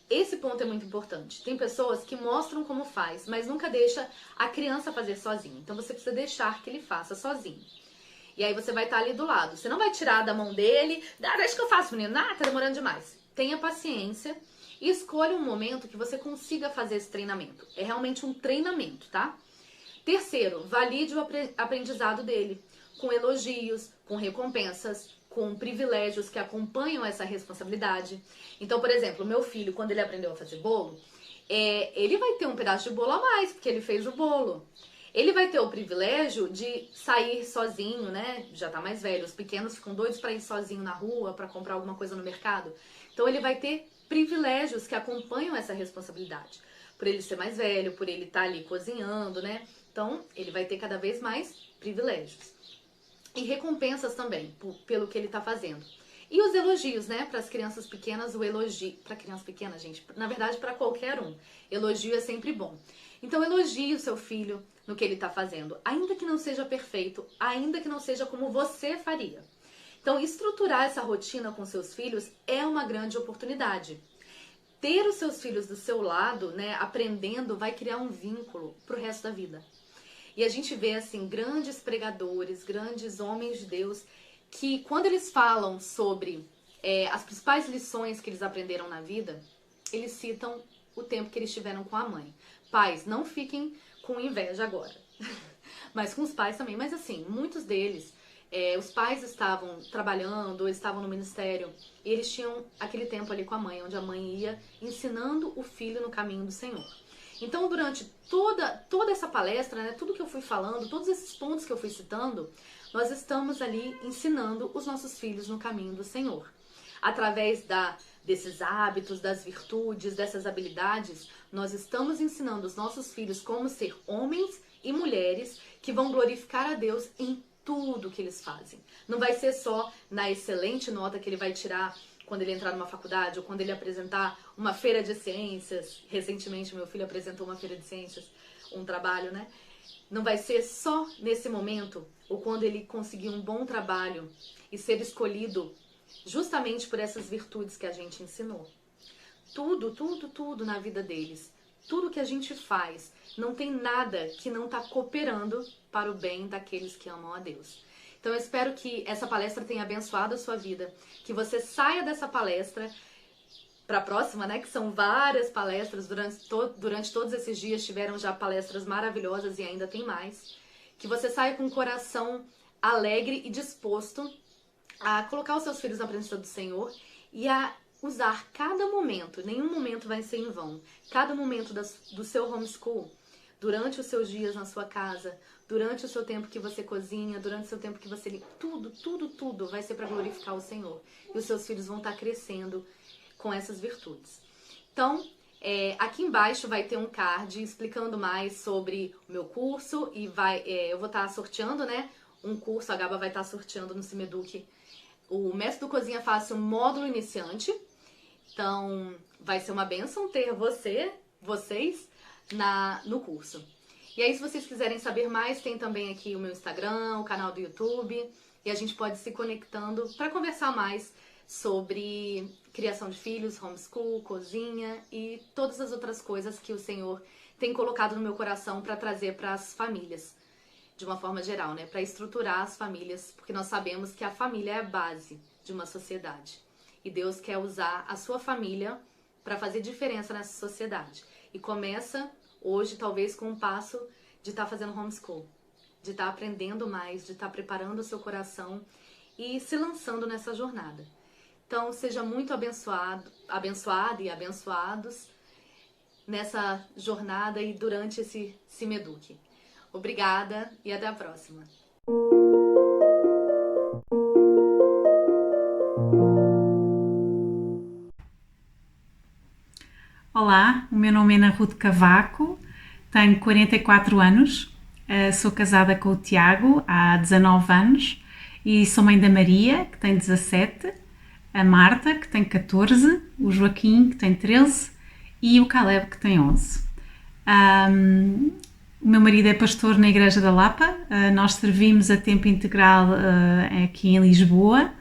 Esse ponto é muito importante. Tem pessoas que mostram como faz, mas nunca deixa a criança fazer sozinho. Então você precisa deixar que ele faça sozinho. E aí você vai estar ali do lado. Você não vai tirar da mão dele, deixa que eu faço, menino. Tá demorando demais. Tenha paciência e escolha um momento que você consiga fazer esse treinamento. É realmente um treinamento, tá? Terceiro, valide o aprendizado dele, com elogios, com recompensas, com privilégios que acompanham essa responsabilidade. Então, por exemplo, meu filho, quando ele aprendeu a fazer bolo, ele vai ter um pedaço de bolo a mais, porque ele fez o bolo. Ele vai ter o privilégio de sair sozinho, né? Já tá mais velho. Os pequenos ficam doidos para ir sozinho na rua, para comprar alguma coisa no mercado. Então ele vai ter privilégios que acompanham essa responsabilidade. Por ele ser mais velho, por ele estar ali cozinhando, né? Então ele vai ter cada vez mais privilégios. E recompensas também, pelo que ele tá fazendo. E os elogios, né? Para as crianças pequenas, o elogio... Para criança pequena, gente, na verdade, para qualquer um. Elogio é sempre bom. Então elogie o seu filho no que ele está fazendo, ainda que não seja perfeito, ainda que não seja como você faria. Então, estruturar essa rotina com seus filhos é uma grande oportunidade. Ter os seus filhos do seu lado, né, aprendendo, vai criar um vínculo pro resto da vida. E a gente vê, assim, grandes pregadores, grandes homens de Deus, que quando eles falam sobre as principais lições que eles aprenderam na vida, eles citam o tempo que eles tiveram com a mãe. Pais, não fiquem com inveja agora. Mas com os pais também. Mas assim, muitos deles, os pais estavam trabalhando, estavam no ministério, e eles tinham aquele tempo ali com a mãe, onde a mãe ia ensinando o filho no caminho do Senhor. Então, durante toda essa palestra, né, tudo que eu fui falando, todos esses pontos que eu fui citando, nós estamos ali ensinando os nossos filhos no caminho do Senhor. Através desses hábitos, das virtudes, dessas habilidades, nós estamos ensinando os nossos filhos como ser homens e mulheres que vão glorificar a Deus em tudo que eles fazem. Não vai ser só na excelente nota que ele vai tirar quando ele entrar numa faculdade ou quando ele apresentar uma feira de ciências. Recentemente, meu filho apresentou uma feira de ciências, um trabalho, né? Não vai ser só nesse momento ou quando ele conseguir um bom trabalho e ser escolhido justamente por essas virtudes que a gente ensinou. Tudo na vida deles, tudo que a gente faz, não tem nada que não está cooperando para o bem daqueles que amam a Deus. Então eu espero que essa palestra tenha abençoado a sua vida, que você saia dessa palestra para a próxima, né? Que são várias palestras, durante todos esses dias tiveram já palestras maravilhosas e ainda tem mais. Que você saia com o coração alegre e disposto a colocar os seus filhos na presença do Senhor e a usar cada momento, nenhum momento vai ser em vão, cada momento do seu homeschool, durante os seus dias na sua casa, durante o seu tempo que você cozinha, durante o seu tempo que você limpa, tudo vai ser para glorificar o Senhor. E os seus filhos vão estar crescendo com essas virtudes. Então, aqui embaixo vai ter um card explicando mais sobre o meu curso e eu vou estar sorteando, né? Um curso, a Gaba vai estar sorteando no Cimeduc o Método Cozinha Fácil módulo iniciante. Então, vai ser uma bênção ter você vocês no curso. E aí, se vocês quiserem saber mais, tem também aqui o meu Instagram, o canal do YouTube, e a gente pode se conectando para conversar mais sobre criação de filhos, homeschool, cozinha e todas as outras coisas que o Senhor tem colocado no meu coração para trazer para as famílias, de uma forma geral, né? Para estruturar as famílias, porque nós sabemos que a família é a base de uma sociedade. E Deus quer usar a sua família para fazer diferença nessa sociedade. E começa hoje, talvez, com um passo de estar fazendo homeschool, de estar aprendendo mais, de estar preparando o seu coração e se lançando nessa jornada. Então, seja muito abençoado e abençoados nessa jornada e durante esse Cimeduc. Obrigada e até a próxima. Olá, o meu nome é Ana Ruth Cavaco, tenho 44 anos, sou casada com o Tiago há 19 anos e sou mãe da Maria, que tem 17, a Marta, que tem 14, o Joaquim, que tem 13 e o Caleb, que tem 11. O meu marido é pastor na Igreja da Lapa, nós servimos a tempo integral aqui em Lisboa.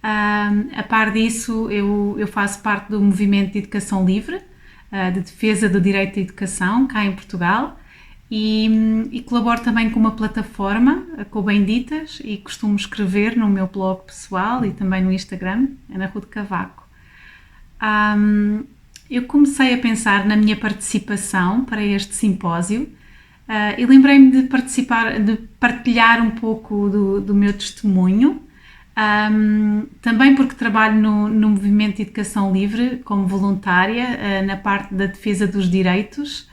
A par disso, eu faço parte do movimento de educação livre, de defesa do direito à educação, cá em Portugal, e colaboro também com uma plataforma, com o Benditas, e costumo escrever no meu blog pessoal e também no Instagram, Ana Ruth Cavaco. Eu comecei a pensar na minha participação para este simpósio e lembrei-me de partilhar um pouco do meu testemunho, também porque trabalho no movimento de educação livre como voluntária na parte da defesa dos direitos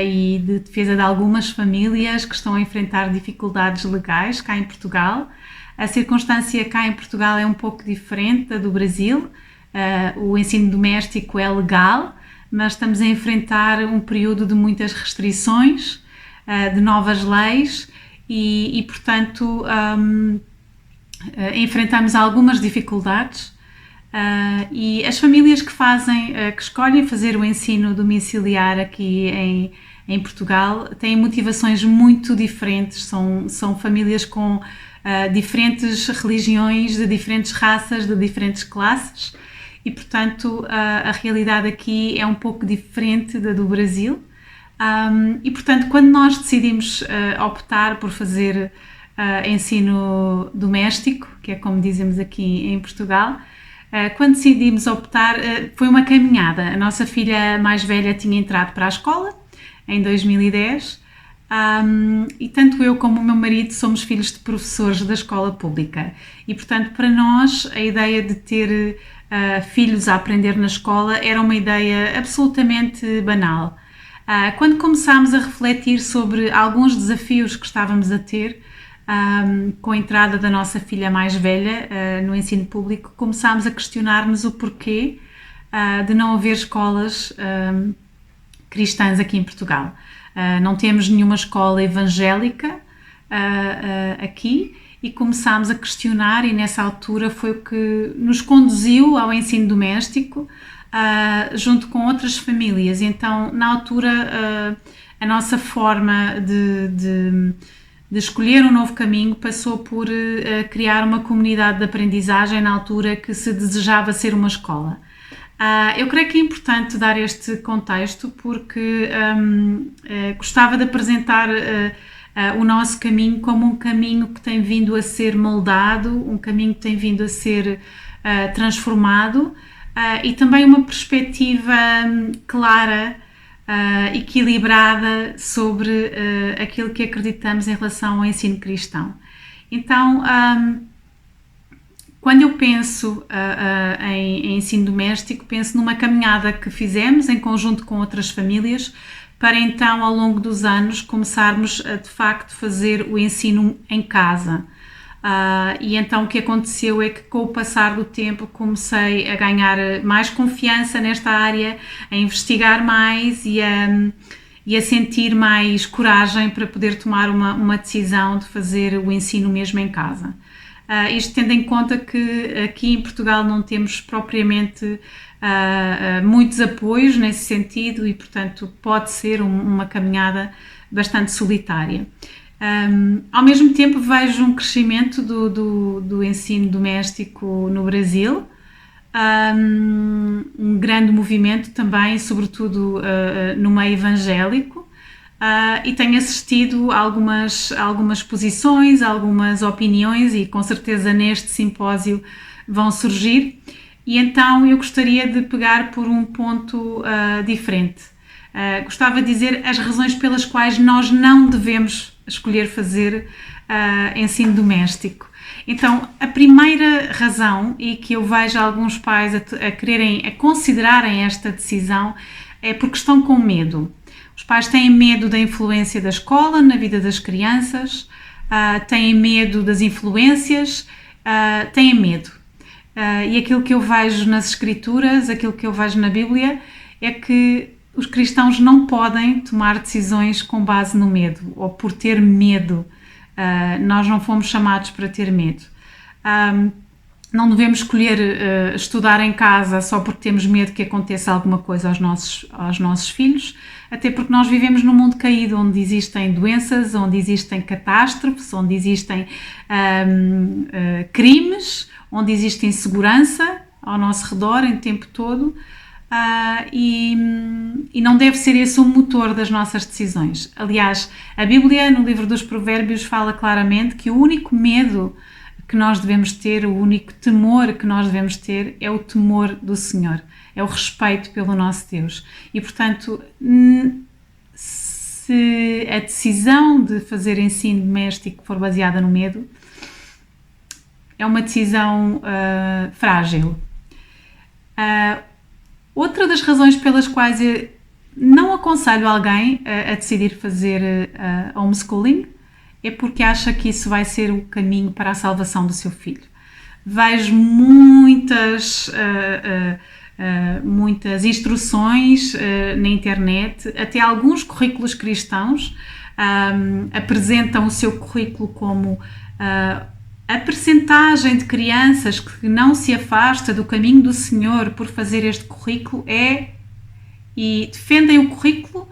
e de defesa de algumas famílias que estão a enfrentar dificuldades legais cá em Portugal. A circunstância cá em Portugal é um pouco diferente da do Brasil. O ensino doméstico é legal, mas estamos a enfrentar um período de muitas restrições, de novas leis e portanto, enfrentamos algumas dificuldades e as famílias que escolhem fazer o ensino domiciliar aqui em Portugal têm motivações muito diferentes, são famílias com diferentes religiões, de diferentes raças, de diferentes classes e portanto a realidade aqui é um pouco diferente da do Brasil e portanto quando nós decidimos optar por fazer ensino doméstico, que é como dizemos aqui em Portugal, quando decidimos optar, foi uma caminhada. A nossa filha mais velha tinha entrado para a escola em 2010 e tanto eu como o meu marido somos filhos de professores da escola pública e portanto para nós a ideia de ter filhos a aprender na escola era uma ideia absolutamente banal. Quando começámos a refletir sobre alguns desafios que estávamos a ter com a entrada da nossa filha mais velha no ensino público, começámos a questionar-nos o porquê de não haver escolas cristãs aqui em Portugal. Não temos nenhuma escola evangélica aqui e começámos a questionar e nessa altura foi o que nos conduziu ao ensino doméstico junto com outras famílias. Então, na altura, a nossa forma de escolher um novo caminho passou por criar uma comunidade de aprendizagem na altura que se desejava ser uma escola. Eu creio que é importante dar este contexto porque gostava de apresentar o nosso caminho como um caminho que tem vindo a ser moldado, um caminho que tem vindo a ser transformado e também uma perspectiva clara, equilibrada sobre aquilo que acreditamos em relação ao ensino cristão. Então, quando eu penso em ensino doméstico, penso numa caminhada que fizemos em conjunto com outras famílias para então, ao longo dos anos, começarmos a de facto fazer o ensino em casa. E então o que aconteceu é que com o passar do tempo comecei a ganhar mais confiança nesta área, a investigar mais e a sentir mais coragem para poder tomar uma decisão de fazer o ensino mesmo em casa. Isto tendo em conta que aqui em Portugal não temos propriamente muitos apoios nesse sentido e, portanto, pode ser uma caminhada bastante solitária. Ao mesmo tempo, vejo um crescimento do ensino doméstico no Brasil, um grande movimento também, sobretudo no meio evangélico, e tenho assistido a algumas posições, algumas opiniões, e com certeza neste simpósio vão surgir. E então eu gostaria de pegar por um ponto diferente. Gostava de dizer as razões pelas quais nós não devemos escolher fazer ensino doméstico. Então, a primeira razão, e que eu vejo alguns pais a considerarem esta decisão, é porque estão com medo. Os pais têm medo da influência da escola na vida das crianças, têm medo das influências, têm medo. E aquilo que eu vejo nas Escrituras, aquilo que eu vejo na Bíblia, é que os cristãos não podem tomar decisões com base no medo ou por ter medo. Nós não fomos chamados para ter medo. Não devemos escolher estudar em casa só porque temos medo que aconteça alguma coisa aos nossos filhos, até porque nós vivemos num mundo caído, onde existem doenças, onde existem catástrofes, onde existem crimes, onde existe insegurança ao nosso redor em tempo todo. E não deve ser esse o motor das nossas decisões. Aliás, a Bíblia, no livro dos Provérbios, fala claramente que o único medo que nós devemos ter, o único temor que nós devemos ter é o temor do Senhor, é o respeito pelo nosso Deus. E, portanto, se a decisão de fazer ensino doméstico for baseada no medo, é uma decisão frágil. Outra das razões pelas quais eu não aconselho alguém a decidir fazer homeschooling é porque acha que isso vai ser o caminho para a salvação do seu filho. Vejo muitas instruções na internet, até alguns currículos cristãos apresentam o seu currículo como a percentagem de crianças que não se afasta do caminho do Senhor por fazer este currículo e defendem o currículo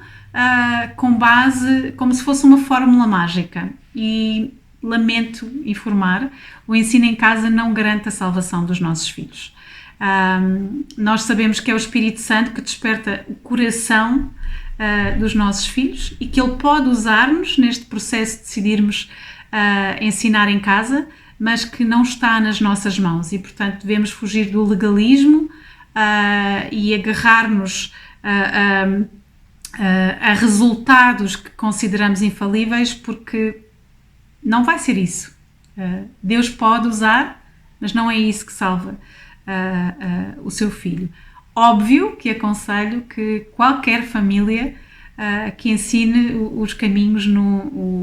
com base, como se fosse uma fórmula mágica. E lamento informar, o ensino em casa não garante a salvação dos nossos filhos. Nós sabemos que é o Espírito Santo que desperta o coração dos nossos filhos e que Ele pode usar-nos neste processo de decidirmos ensinar em casa, mas que não está nas nossas mãos e, portanto, devemos fugir do legalismo e agarrar-nos a resultados que consideramos infalíveis, porque não vai ser isso. Deus pode usar, mas não é isso que salva o seu filho. Óbvio que aconselho que qualquer família que ensine os caminhos,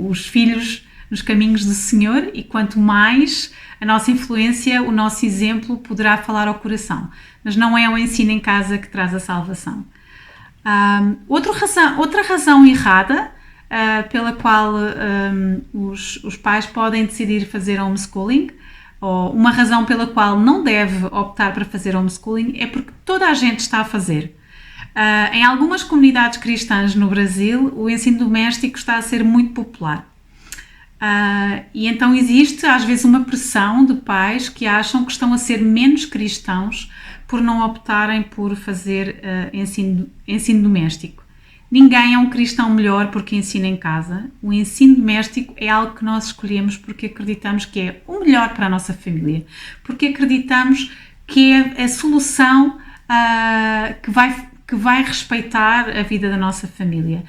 os filhos nos caminhos do Senhor, e quanto mais a nossa influência, o nosso exemplo poderá falar ao coração. Mas não é o ensino em casa que traz a salvação. Outra razão errada pela qual os pais podem decidir fazer homeschooling, ou uma razão pela qual não deve optar para fazer homeschooling, é porque toda a gente está a fazer. Em algumas comunidades cristãs no Brasil, o ensino doméstico está a ser muito popular. E então existe às vezes uma pressão de pais que acham que estão a ser menos cristãos por não optarem por fazer ensino doméstico. Ninguém é um cristão melhor porque ensina em casa. O ensino doméstico é algo que nós escolhemos porque acreditamos que é o melhor para a nossa família, porque acreditamos que é a solução que vai respeitar a vida da nossa família.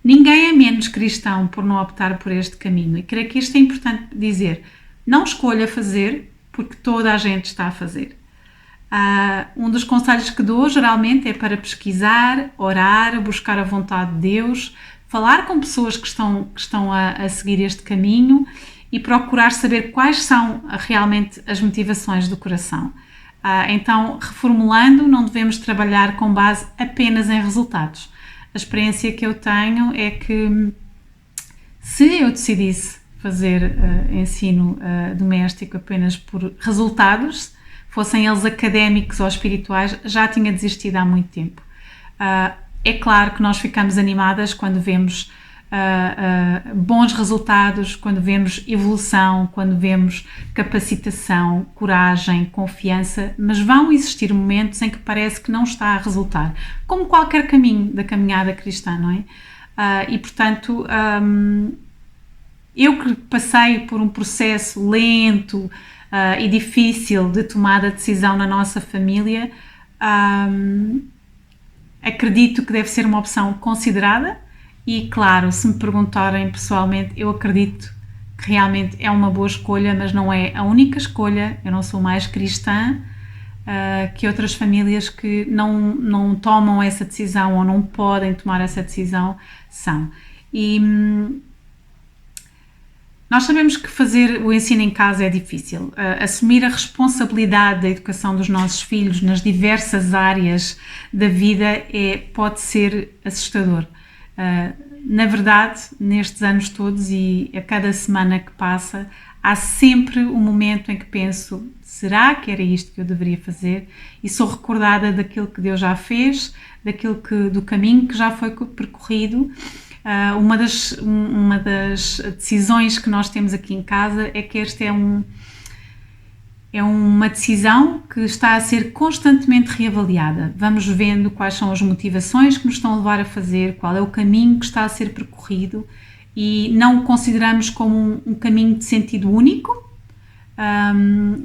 Ninguém é menos cristão por não optar por este caminho, e creio que isto é importante dizer. Não escolha fazer porque toda a gente está a fazer. Um dos conselhos que dou geralmente é para pesquisar, orar, buscar a vontade de Deus, falar com pessoas que estão a seguir este caminho e procurar saber quais são realmente as motivações do coração. Então, reformulando, não devemos trabalhar com base apenas em resultados. A experiência que eu tenho é que se eu decidisse fazer ensino doméstico apenas por resultados, fossem eles académicos ou espirituais, já tinha desistido há muito tempo. É claro que nós ficamos animadas quando vemos bons resultados, quando vemos evolução, quando vemos capacitação, coragem, confiança, mas vão existir momentos em que parece que não está a resultar, como qualquer caminho da caminhada cristã, não é? E portanto, eu que passei por um processo lento e difícil de tomada de decisão na nossa família, acredito que deve ser uma opção considerada. E claro, se me perguntarem pessoalmente, eu acredito que realmente é uma boa escolha, mas não é a única escolha. Eu não sou mais cristã que outras famílias que não tomam essa decisão ou não podem tomar essa decisão são. E nós sabemos que fazer o ensino em casa é difícil. Assumir a responsabilidade da educação dos nossos filhos nas diversas áreas da vida pode ser assustador. Na verdade, nestes anos todos e a cada semana que passa, há sempre um momento em que penso, será que era isto que eu deveria fazer? E sou recordada daquilo que Deus já fez, do caminho que já foi percorrido. Uma das decisões que nós temos aqui em casa é que esta é uma decisão que está a ser constantemente reavaliada. Vamos vendo quais são as motivações que nos estão a levar a fazer, qual é o caminho que está a ser percorrido e não o consideramos como um caminho de sentido único.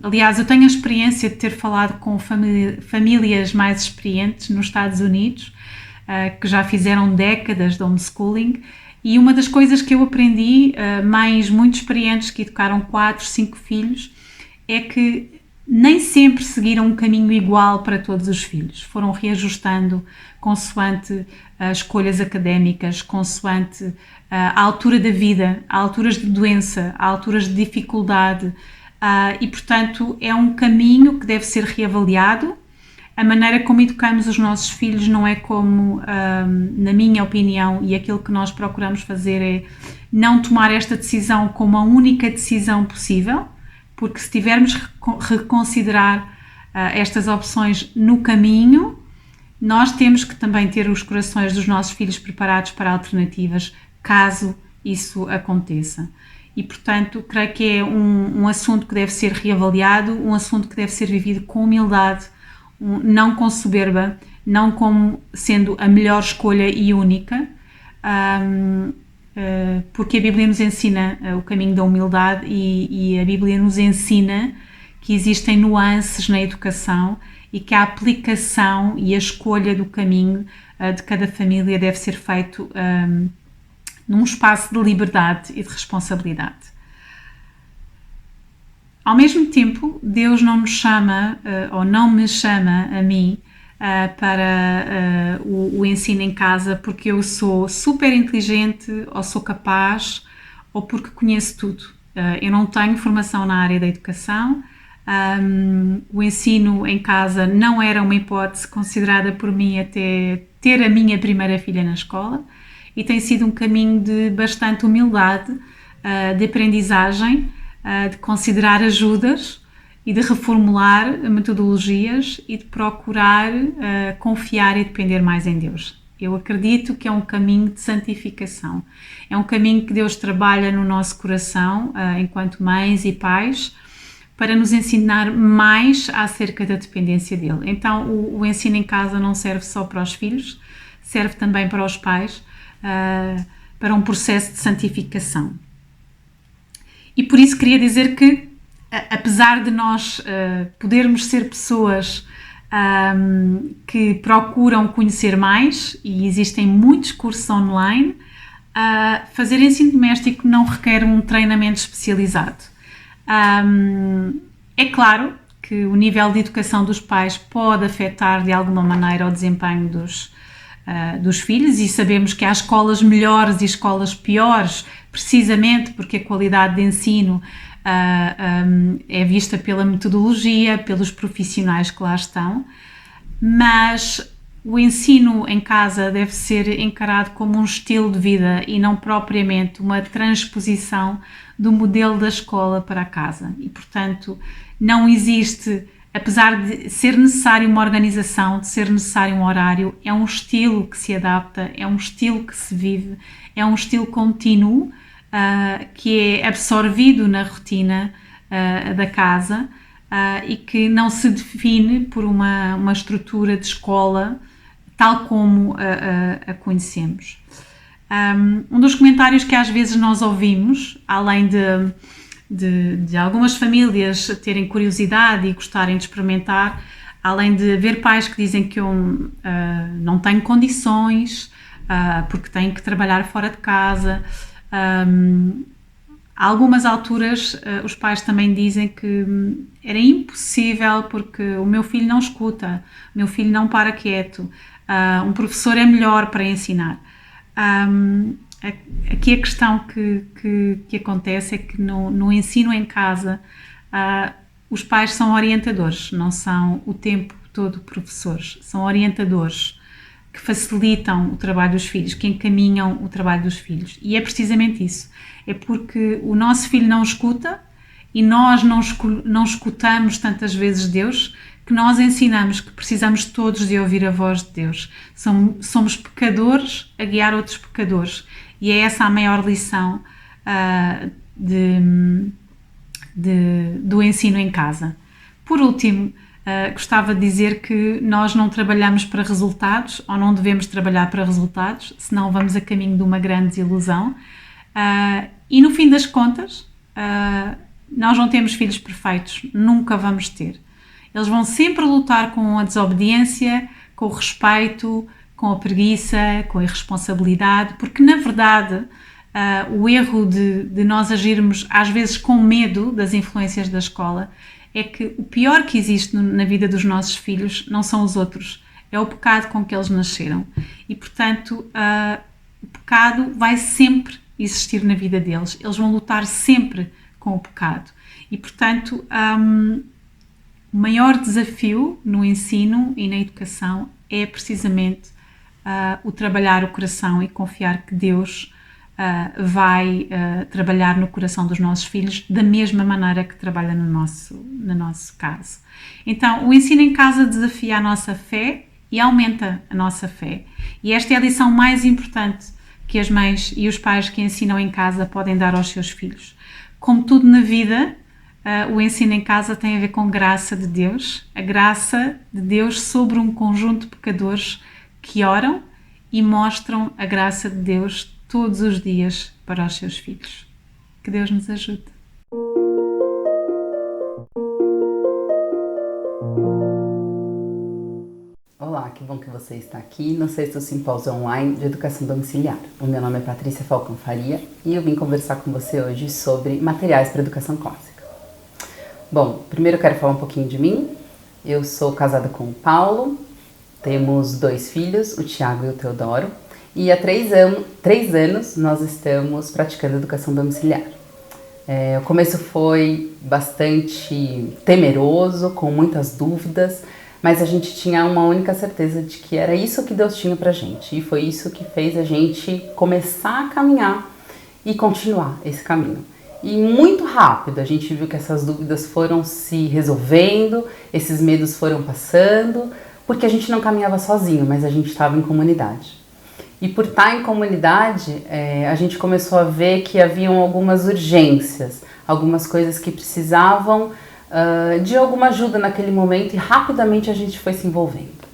Aliás, eu tenho a experiência de ter falado com famílias mais experientes nos Estados Unidos, que já fizeram décadas de homeschooling, e uma das coisas que eu aprendi, mães muito experientes que educaram 4, 5 filhos, é que nem sempre seguiram um caminho igual para todos os filhos. Foram reajustando consoante escolhas académicas, consoante a altura da vida, a alturas de doença, a alturas de dificuldade, e portanto é um caminho que deve ser reavaliado. A maneira como educamos os nossos filhos não é como, na minha opinião, e aquilo que nós procuramos fazer é não tomar esta decisão como a única decisão possível, porque se tivermos reconsiderar estas opções no caminho, nós temos que também ter os corações dos nossos filhos preparados para alternativas, caso isso aconteça. E, portanto, creio que é um assunto que deve ser reavaliado, um assunto que deve ser vivido com humildade, não com soberba, não como sendo a melhor escolha e única, porque a Bíblia nos ensina o caminho da humildade e a Bíblia nos ensina que existem nuances na educação e que a aplicação e a escolha do caminho de cada família deve ser feito num espaço de liberdade e de responsabilidade. Ao mesmo tempo, Deus não nos chama, ou não me chama a mim, para o ensino em casa porque eu sou super inteligente ou sou capaz ou porque conheço tudo. Eu não tenho formação na área da educação, o ensino em casa não era uma hipótese considerada por mim até ter a minha primeira filha na escola, e tem sido um caminho de bastante humildade, de aprendizagem, de considerar ajudas e de reformular metodologias e de procurar confiar e depender mais em Deus. Eu acredito que é um caminho de santificação. É um caminho que Deus trabalha no nosso coração, enquanto mães e pais, para nos ensinar mais acerca da dependência dele. Então, o ensino em casa não serve só para os filhos, serve também para os pais, para um processo de santificação. E por isso queria dizer que, apesar de nós podermos ser pessoas que procuram conhecer mais, e existem muitos cursos online, fazer ensino doméstico não requer um treinamento especializado. É claro que o nível de educação dos pais pode afetar de alguma maneira o desempenho dos filhos, e sabemos que há escolas melhores e escolas piores, precisamente porque a qualidade de ensino é vista pela metodologia, pelos profissionais que lá estão, mas o ensino em casa deve ser encarado como um estilo de vida e não propriamente uma transposição do modelo da escola para a casa. E, portanto, não existe, apesar de ser necessário uma organização, de ser necessário um horário, é um estilo que se adapta, é um estilo que se vive, é um estilo contínuo que é absorvido na rotina da casa e que não se define por uma estrutura de escola tal como a conhecemos. Um dos comentários que às vezes nós ouvimos, além de algumas famílias terem curiosidade e gostarem de experimentar, além de haver pais que dizem que eu não tenho condições porque tenho que trabalhar fora de casa, a algumas alturas os pais também dizem que era impossível porque o meu filho não escuta, o meu filho não para quieto, um professor é melhor para ensinar. Aqui a questão que acontece é que no ensino em casa os pais são orientadores, não são o tempo todo professores, são orientadores que facilitam o trabalho dos filhos, que encaminham o trabalho dos filhos. E é precisamente isso. É porque o nosso filho não escuta e nós não escutamos tantas vezes Deus que nós ensinamos que precisamos todos de ouvir a voz de Deus. Somos pecadores a guiar outros pecadores. E é essa a maior lição do ensino em casa. Por último, gostava de dizer que nós não trabalhamos para resultados, ou não devemos trabalhar para resultados, senão vamos a caminho de uma grande desilusão. E no fim das contas, nós não temos filhos perfeitos, nunca vamos ter. Eles vão sempre lutar com a desobediência, com o respeito, com a preguiça, com a irresponsabilidade, porque na verdade o erro de nós agirmos às vezes com medo das influências da escola é que o pior que existe na vida dos nossos filhos não são os outros, é o pecado com que eles nasceram. E portanto o pecado vai sempre existir na vida deles, eles vão lutar sempre com o pecado. E portanto o maior desafio no ensino e na educação é precisamente o trabalhar o coração e confiar que Deus vai trabalhar no coração dos nossos filhos da mesma maneira que trabalha no nosso caso. Então, o ensino em casa desafia a nossa fé e aumenta a nossa fé. E esta é a lição mais importante que as mães e os pais que ensinam em casa podem dar aos seus filhos. Como tudo na vida, o ensino em casa tem a ver com graça de Deus, a graça de Deus sobre um conjunto de pecadores que oram e mostram a graça de Deus todos os dias para os seus filhos. Que Deus nos ajude. Olá, que bom que você está aqui no 6º Simpósio Online de Educação Domiciliar. O meu nome é Patrícia Falcão Faria e eu vim conversar com você hoje sobre materiais para educação clássica. Bom, primeiro eu quero falar um pouquinho de mim. Eu sou casada com o Paulo, temos 2 filhos, o Tiago e o Teodoro, e há 3 anos nós estamos praticando educação domiciliar. O começo foi bastante temeroso, com muitas dúvidas, mas a gente tinha uma única certeza de que era isso que Deus tinha pra gente, e foi isso que fez a gente começar a caminhar e continuar esse caminho. E muito rápido a gente viu que essas dúvidas foram se resolvendo, esses medos foram passando, porque a gente não caminhava sozinho, mas a gente estava em comunidade. E por estar em comunidade, a gente começou a ver que haviam algumas urgências, algumas coisas que precisavam de alguma ajuda naquele momento e rapidamente a gente foi se envolvendo.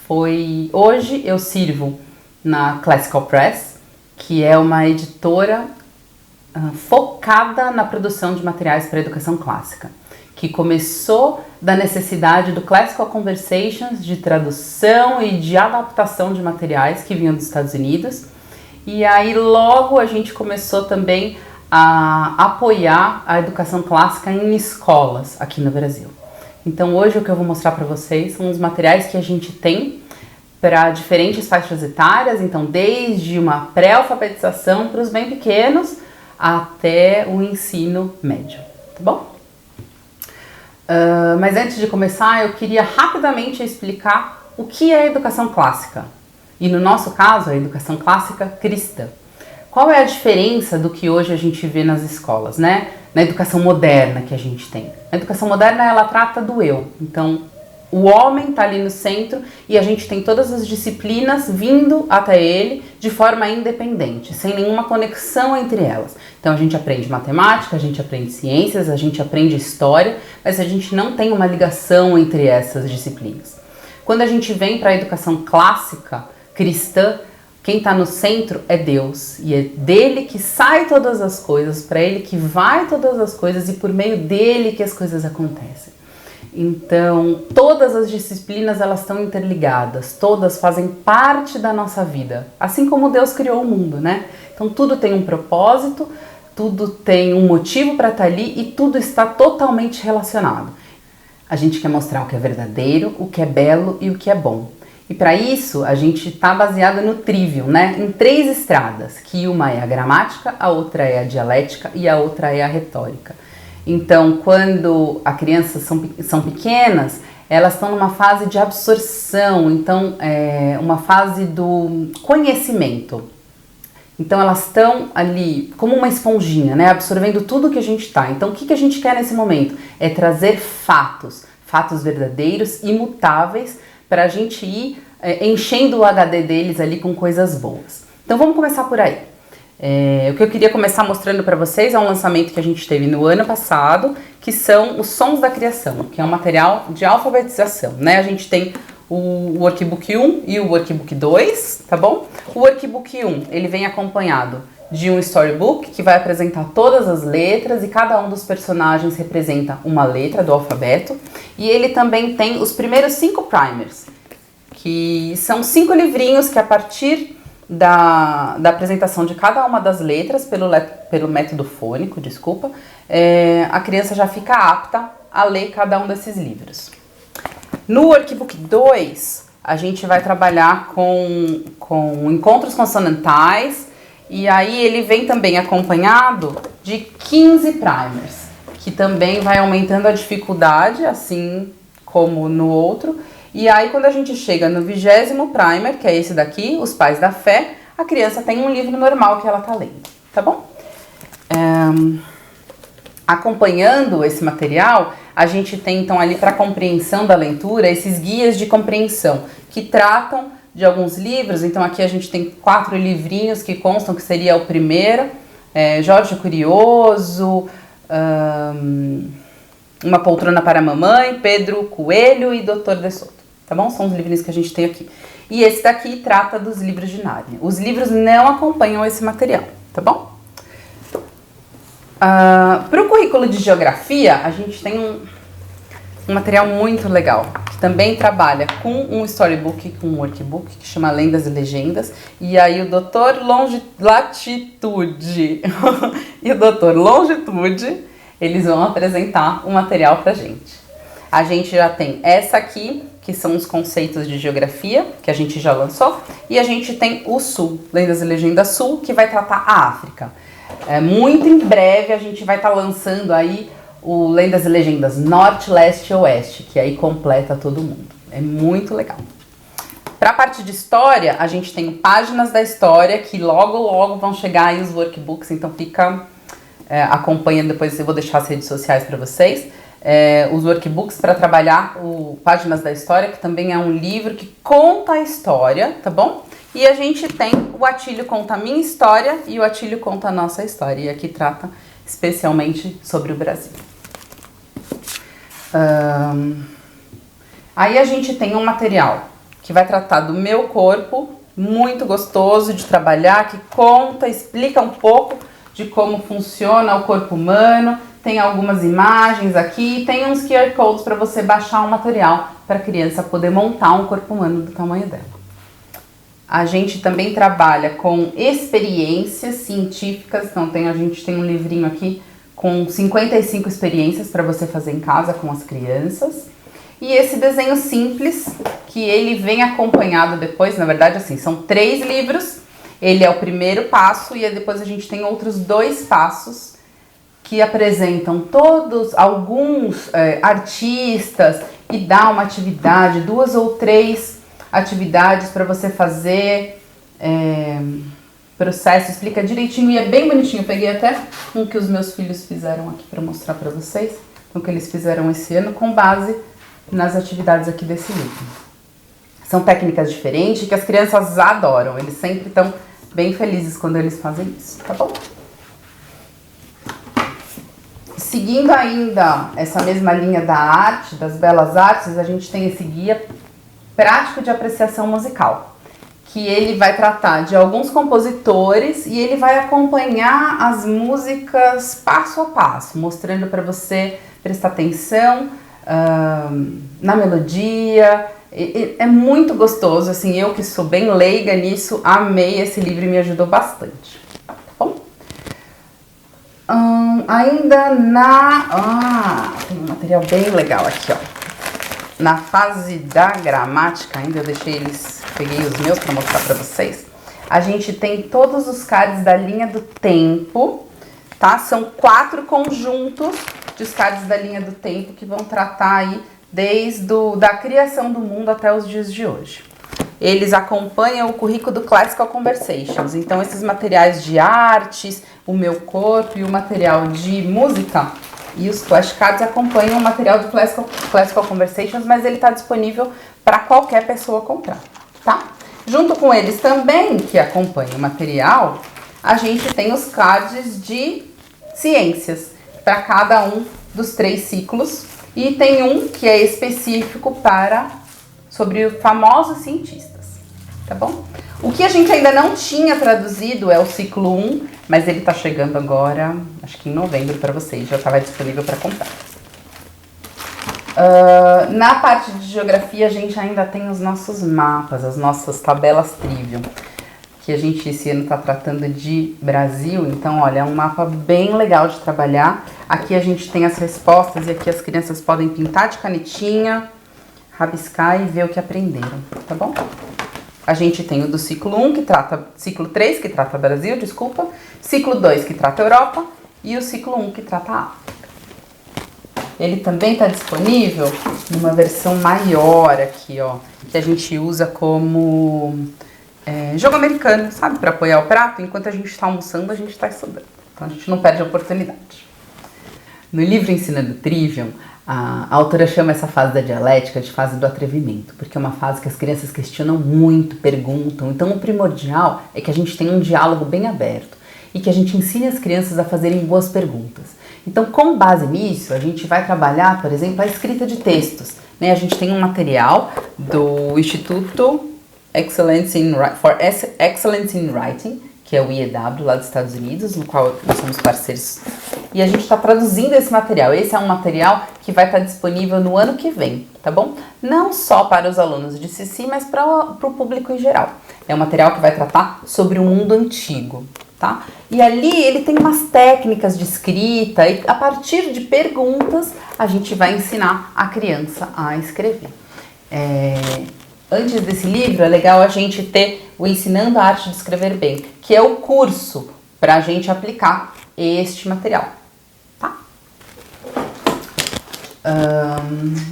Hoje eu sirvo na Classical Press, que é uma editora focada na produção de materiais para a educação clássica, que começou da necessidade do Classical Conversations, de tradução e de adaptação de materiais que vinham dos Estados Unidos, e aí logo a gente começou também a apoiar a educação clássica em escolas aqui no Brasil. Então hoje o que eu vou mostrar para vocês são os materiais que a gente tem para diferentes faixas etárias, então desde uma pré-alfabetização para os bem pequenos até o ensino médio, tá bom? Mas antes de começar, eu queria rapidamente explicar o que é a educação clássica? E no nosso caso, a educação clássica cristã. Qual é a diferença do que hoje a gente vê nas escolas, né? Na educação moderna que a gente tem. A educação moderna, ela trata do eu. Então, o homem está ali no centro e a gente tem todas as disciplinas vindo até ele de forma independente, sem nenhuma conexão entre elas. Então, a gente aprende matemática, a gente aprende ciências, a gente aprende história, mas a gente não tem uma ligação entre essas disciplinas. Quando a gente vem para a educação clássica, cristã, quem está no centro é Deus, e é dele que sai todas as coisas, para ele que vai todas as coisas e por meio dele que as coisas acontecem. Então, todas as disciplinas, elas estão interligadas, todas fazem parte da nossa vida, assim como Deus criou o mundo, né? Então, tudo tem um propósito, tudo tem um motivo para estar ali e tudo está totalmente relacionado. A gente quer mostrar o que é verdadeiro, o que é belo e o que é bom. E para isso, a gente está baseado no trivium, né? Em 3 estradas, que uma é a gramática, a outra é a dialética e a outra é a retórica. Então, quando as crianças são pequenas, elas estão numa fase de absorção, então é uma fase do conhecimento. Então, elas estão ali como uma esponjinha, né? Absorvendo tudo que a gente está. Então, o que a gente quer nesse momento? É trazer fatos verdadeiros, imutáveis, para a gente ir enchendo o HD deles ali com coisas boas. Então vamos começar por aí. O que eu queria começar mostrando para vocês é um lançamento que a gente teve no ano passado, que são os Sons da Criação, que é um material de alfabetização, né? A gente tem o Workbook 1 e o Workbook 2, tá bom? O Workbook 1, ele vem acompanhado de um storybook que vai apresentar todas as letras e cada um dos personagens representa uma letra do alfabeto. E ele também tem os primeiros 5 primers, que são 5 livrinhos que a partir da apresentação de cada uma das letras pelo método fônico, a criança já fica apta a ler cada um desses livros. No Workbook 2, a gente vai trabalhar com encontros consonantais, e aí ele vem também acompanhado de 15 primers, que também vai aumentando a dificuldade, assim como no outro. E aí quando a gente chega no 20º primer, que é esse daqui, Os Pais da Fé, a criança tem um livro normal que ela tá lendo, tá bom? Acompanhando esse material, a gente tem então ali para compreensão da leitura, esses guias de compreensão, que tratam de alguns livros. Então aqui a gente tem 4 livrinhos que constam, que seria o primeiro, Jorge o Curioso, Uma Poltrona para a Mamãe, Pedro Coelho e Doutor de Soto, tá bom? São os livrinhos que a gente tem aqui. E esse daqui trata dos livros de Nárnia. Os livros não acompanham esse material, tá bom? Para o currículo de geografia, a gente tem um material muito legal, que também trabalha com um storybook, com um workbook, que chama Lendas e Legendas, e aí o Doutor Latitude e o Doutor Longitude, eles vão apresentar o material pra gente. A gente já tem essa aqui, que são os conceitos de geografia, que a gente já lançou, e a gente tem o Sul, Lendas e Legendas Sul, que vai tratar a África. Muito em breve a gente vai estar lançando aí o Lendas e Legendas Norte, Leste e Oeste, que aí completa todo mundo. É muito legal. Para a parte de história, a gente tem páginas da história, que logo vão chegar aí os workbooks, então acompanha, depois eu vou deixar as redes sociais para vocês. Os workbooks para trabalhar o Páginas da História, que também é um livro que conta a história, tá bom? E a gente tem o Atílio Conta a Minha História e o Atílio Conta a Nossa História, e aqui trata especialmente sobre o Brasil. Aí a gente tem um material que vai tratar do meu corpo, muito gostoso de trabalhar, que conta, explica um pouco de como funciona o corpo humano. Tem algumas imagens aqui, tem uns QR Codes para você baixar o material para a criança poder montar um corpo humano do tamanho dela. A gente também trabalha com experiências científicas, então a gente tem um livrinho aqui com 55 experiências para você fazer em casa com as crianças. E esse desenho simples, que ele vem acompanhado depois, na verdade assim, são 3 livros, ele é o primeiro passo e depois a gente tem outros 2 passos que apresentam alguns artistas e dá uma atividade, 2 ou 3 atividades para você fazer, processo, explica direitinho e é bem bonitinho. Eu peguei até um que os meus filhos fizeram aqui para mostrar para vocês, o que eles fizeram esse ano com base nas atividades aqui desse livro. São técnicas diferentes que as crianças adoram, eles sempre estão bem felizes quando eles fazem isso, tá bom? Seguindo ainda essa mesma linha da arte, das belas artes, a gente tem esse guia prático de apreciação musical, que ele vai tratar de alguns compositores e ele vai acompanhar as músicas passo a passo, mostrando para você prestar atenção na melodia. É muito gostoso, assim, eu que sou bem leiga nisso, amei esse livro e me ajudou bastante, tá bom? Ainda tem um material bem legal aqui, ó. Na fase da gramática, ainda eu peguei os meus para mostrar para vocês. A gente tem todos os cards da linha do tempo, tá? São 4 conjuntos de cards da linha do tempo que vão tratar aí desde da criação do mundo até os dias de hoje. Eles acompanham o currículo do Classical Conversations. Então, esses materiais de artes, o meu corpo e o material de música e os flashcards acompanham o material do Classical Conversations, mas ele está disponível para qualquer pessoa comprar, tá? Junto com eles também, que acompanham o material, a gente tem os cards de ciências para cada um dos 3 ciclos. E tem um que é específico sobre famosos cientistas, tá bom? O que a gente ainda não tinha traduzido é o ciclo 1, mas ele tá chegando agora, acho que em novembro para vocês, já estava disponível para comprar. Na parte de geografia a gente ainda tem os nossos mapas, as nossas tabelas Trivium, que a gente esse ano está tratando de Brasil, então olha, é um mapa bem legal de trabalhar. Aqui a gente tem as respostas e aqui as crianças podem pintar de canetinha, rabiscar e ver o que aprenderam, tá bom? A gente tem o do ciclo 1, ciclo 3, que trata Brasil, ciclo 2, que trata Europa, e o ciclo 1, que trata África. Ele também está disponível numa versão maior aqui, ó, que a gente usa como jogo americano, sabe? Para apoiar o prato, enquanto a gente está almoçando, a gente está estudando. Então a gente não perde a oportunidade. No livro Ensinando Trivium, a autora chama essa fase da dialética de fase do atrevimento, porque é uma fase que as crianças questionam muito, perguntam. Então o primordial é que a gente tenha um diálogo bem aberto e que a gente ensine as crianças a fazerem boas perguntas. Então, com base nisso, a gente vai trabalhar, por exemplo, a escrita de textos, né? A gente tem um material do Instituto for Excellence in Writing, que é o IEW lá dos Estados Unidos, no qual nós somos parceiros. E a gente está traduzindo esse material. Esse é um material que vai estar disponível no ano que vem, tá bom? Não só para os alunos de CC, mas para o público em geral. É um material que vai tratar sobre o mundo antigo, tá? E ali ele tem umas técnicas de escrita e a partir de perguntas a gente vai ensinar a criança a escrever. Antes desse livro, é legal a gente ter o Ensinando a Arte de Escrever Bem, que é o curso para a gente aplicar este material, tá?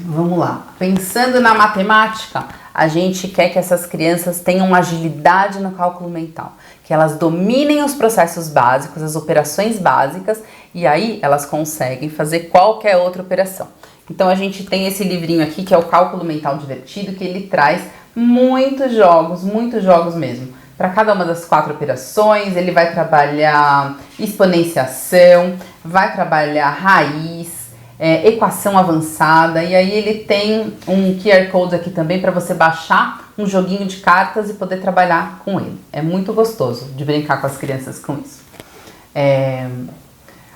Vamos lá. Pensando na matemática, a gente quer que essas crianças tenham agilidade no cálculo mental, que elas dominem os processos básicos, as operações básicas, e aí elas conseguem fazer qualquer outra operação. Então a gente tem esse livrinho aqui que é o Cálculo Mental Divertido, que ele traz muitos jogos mesmo. Para cada uma das 4 operações, ele vai trabalhar exponenciação, vai trabalhar raiz, equação avançada, e aí ele tem um QR Code aqui também para você baixar um joguinho de cartas e poder trabalhar com ele. É muito gostoso de brincar com as crianças com isso.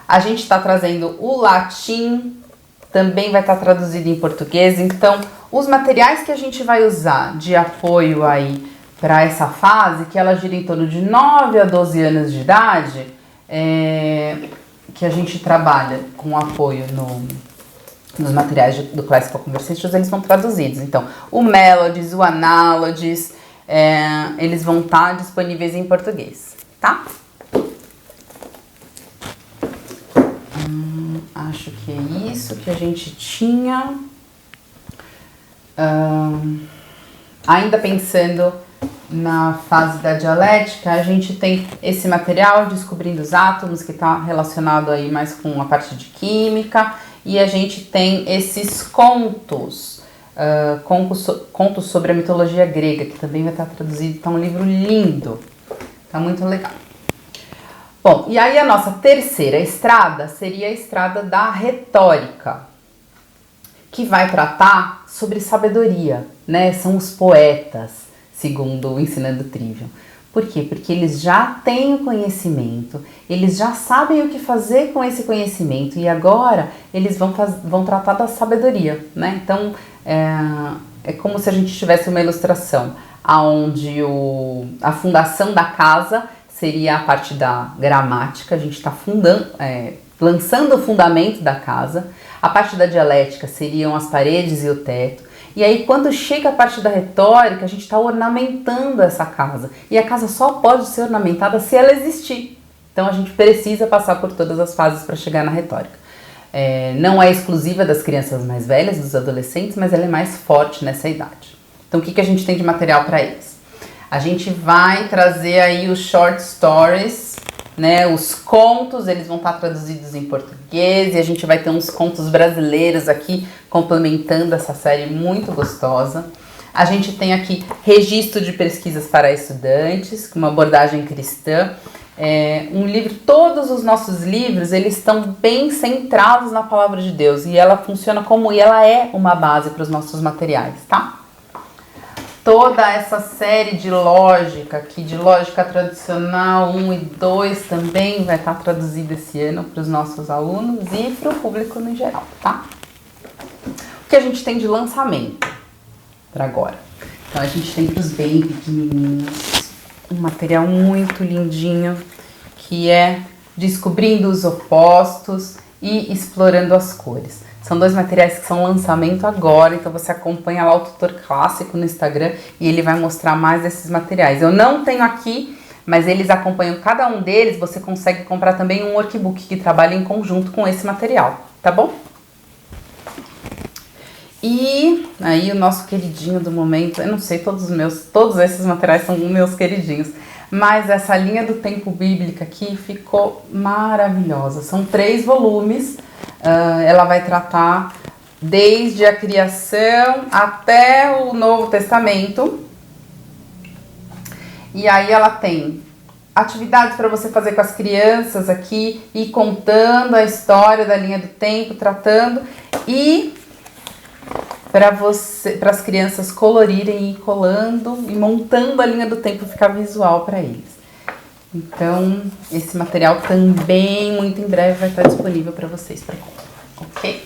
A gente está trazendo o latim, também vai estar traduzido em português, então os materiais que a gente vai usar de apoio aí para essa fase, que ela gira em torno de 9 a 12 anos de idade, que a gente trabalha com apoio nos materiais do Classical Conversations, eles vão traduzidos. Então, o Melodies, o Analogies, eles vão estar disponíveis em português, tá? Acho que é isso que a gente tinha. Ainda pensando na fase da dialética, a gente tem esse material Descobrindo os Átomos, que está relacionado aí mais com a parte de química, e a gente tem esses contos, contos sobre a mitologia grega, que também vai estar traduzido, tá um livro lindo, tá muito legal. Bom, e aí a nossa terceira estrada seria a estrada da retórica, que vai tratar sobre sabedoria, né? São os poetas, segundo o Ensinando Trivium. Por quê? Porque eles já têm o conhecimento, eles já sabem o que fazer com esse conhecimento e agora eles vão tratar da sabedoria, né? Então, é como se a gente tivesse uma ilustração onde a fundação da casa seria a parte da gramática, a gente está lançando o fundamento da casa. A parte da dialética seriam as paredes e o teto. E aí, quando chega a parte da retórica, a gente está ornamentando essa casa. E a casa só pode ser ornamentada se ela existir. Então, a gente precisa passar por todas as fases para chegar na retórica. Não é exclusiva das crianças mais velhas, dos adolescentes, mas ela é mais forte nessa idade. Então, o que a gente tem de material para eles? A gente vai trazer aí os short stories, né, os contos, eles vão estar traduzidos em português e a gente vai ter uns contos brasileiros aqui complementando essa série muito gostosa. A gente tem aqui registro de pesquisas para estudantes, com uma abordagem cristã. Um livro, todos os nossos livros, eles estão bem centrados na palavra de Deus e ela funciona e ela é uma base para os nossos materiais, tá? Toda essa série de lógica, aqui de lógica tradicional 1 e 2 também vai estar traduzida esse ano para os nossos alunos e para o público no geral, tá? O que a gente tem de lançamento para agora? Então a gente tem para os bem pequenininhos um material muito lindinho que é Descobrindo os Opostos e Explorando as Cores. São dois materiais que são lançamento agora, então você acompanha lá o Tutor Clássico no Instagram e ele vai mostrar mais desses materiais. Eu não tenho aqui, mas eles acompanham cada um deles, você consegue comprar também um workbook que trabalha em conjunto com esse material, tá bom? E aí o nosso queridinho do momento, eu não sei, todos esses materiais são meus queridinhos, mas essa linha do tempo bíblica aqui ficou maravilhosa. São 3 volumes. Ela vai tratar desde a criação até o Novo Testamento. E aí ela tem atividades para você fazer com as crianças aqui e contando a história da linha do tempo, tratando, e para as crianças colorirem e ir colando e montando a linha do tempo, ficar visual para eles. Então, esse material também, muito em breve, vai estar disponível para vocês para compra, ok?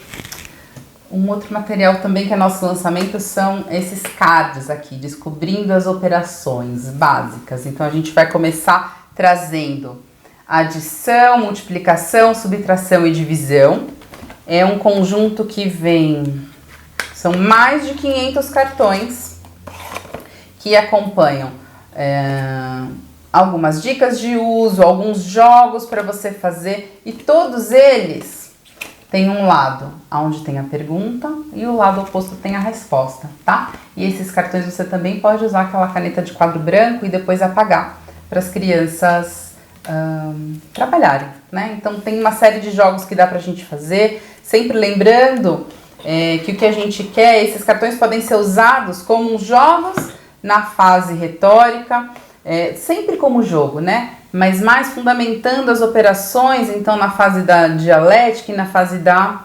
Um outro material também que é nosso lançamento são esses cards aqui, Descobrindo as Operações Básicas. Então, a gente vai começar trazendo adição, multiplicação, subtração e divisão. É um conjunto que são mais de 500 cartões que acompanham algumas dicas de uso, alguns jogos para você fazer, e todos eles têm um lado onde tem a pergunta e o lado oposto tem a resposta, tá? E esses cartões você também pode usar aquela caneta de quadro branco e depois apagar para as crianças trabalharem, né? Então tem uma série de jogos que dá pra gente fazer, sempre lembrando que o que a gente quer, esses cartões podem ser usados como jogos na fase retórica, sempre como jogo, né? Mas mais fundamentando as operações, então na fase da dialética e na fase da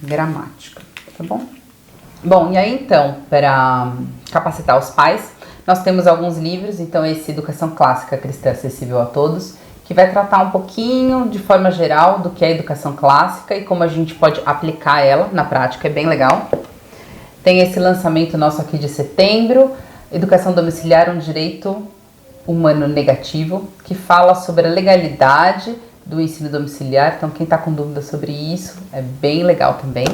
gramática, tá bom? Bom, e aí então, para capacitar os pais, nós temos alguns livros, então esse Educação Clássica Cristã Acessível a Todos, que vai tratar um pouquinho, de forma geral, do que é a educação clássica e como a gente pode aplicar ela na prática, é bem legal. Tem esse lançamento nosso aqui de setembro, Educação Domiciliar, um Direito Humano Negativo, que fala sobre a legalidade do ensino domiciliar, então quem está com dúvida sobre isso, é bem legal também.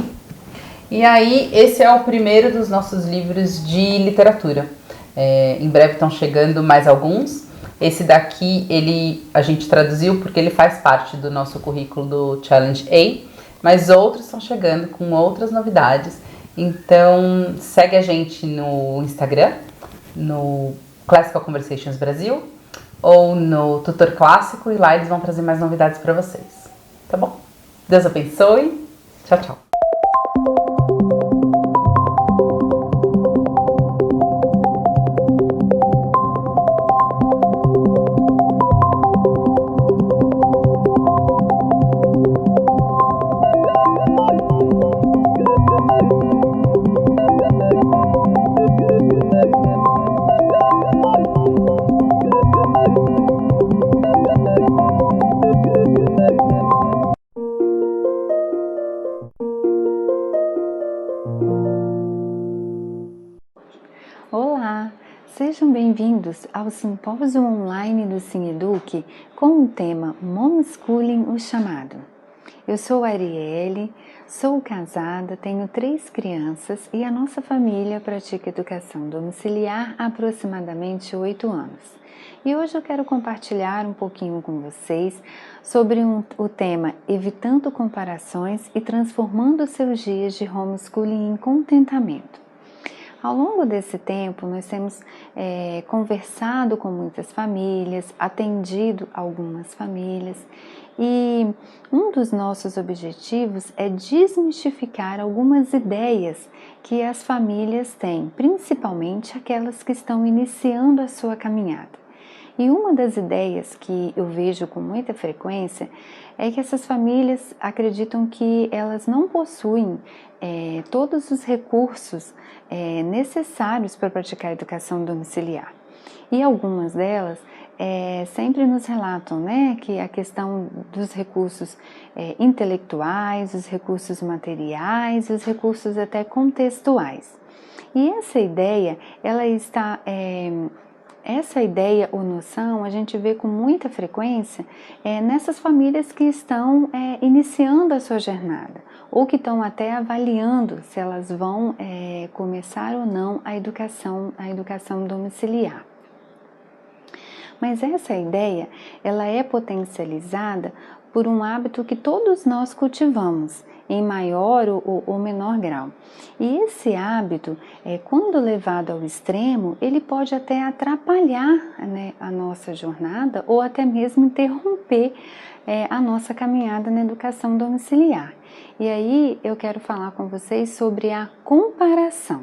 E aí, esse é o primeiro dos nossos livros de literatura. Em breve estão chegando mais alguns. Esse daqui a gente traduziu porque ele faz parte do nosso currículo do Challenge A, mas outros estão chegando com outras novidades. Então segue a gente no Instagram, no Classical Conversations Brasil ou no Tutor Clássico, e lá eles vão trazer mais novidades para vocês. Tá bom? Deus abençoe. Tchau, tchau. Olá, sejam bem-vindos ao simpósio online do Cineduc com o tema Homeschooling, o chamado. Eu sou a Arielle, sou casada, tenho 3 crianças e a nossa família pratica educação domiciliar há aproximadamente 8 anos. E hoje eu quero compartilhar um pouquinho com vocês sobre o tema Evitando Comparações e Transformando seus dias de homeschooling em contentamento. Ao longo desse tempo, nós temos conversado com muitas famílias, atendido algumas famílias, e um dos nossos objetivos é desmistificar algumas ideias que as famílias têm, principalmente aquelas que estão iniciando a sua caminhada. E uma das ideias que eu vejo com muita frequência é que essas famílias acreditam que elas não possuem todos os recursos necessários para praticar a educação domiciliar. E algumas delas sempre nos relatam, né, que a questão dos recursos intelectuais, os recursos materiais, os recursos até contextuais. E essa ideia, essa ideia ou noção a gente vê com muita frequência nessas famílias que estão iniciando a sua jornada ou que estão até avaliando se elas vão começar ou não a educação domiciliar. Mas essa ideia, ela é potencializada por um hábito que todos nós cultivamos, em maior ou menor grau. E esse hábito, quando levado ao extremo, ele pode até atrapalhar, né, a nossa jornada ou até mesmo interromper a nossa caminhada na educação domiciliar. E aí eu quero falar com vocês sobre a comparação.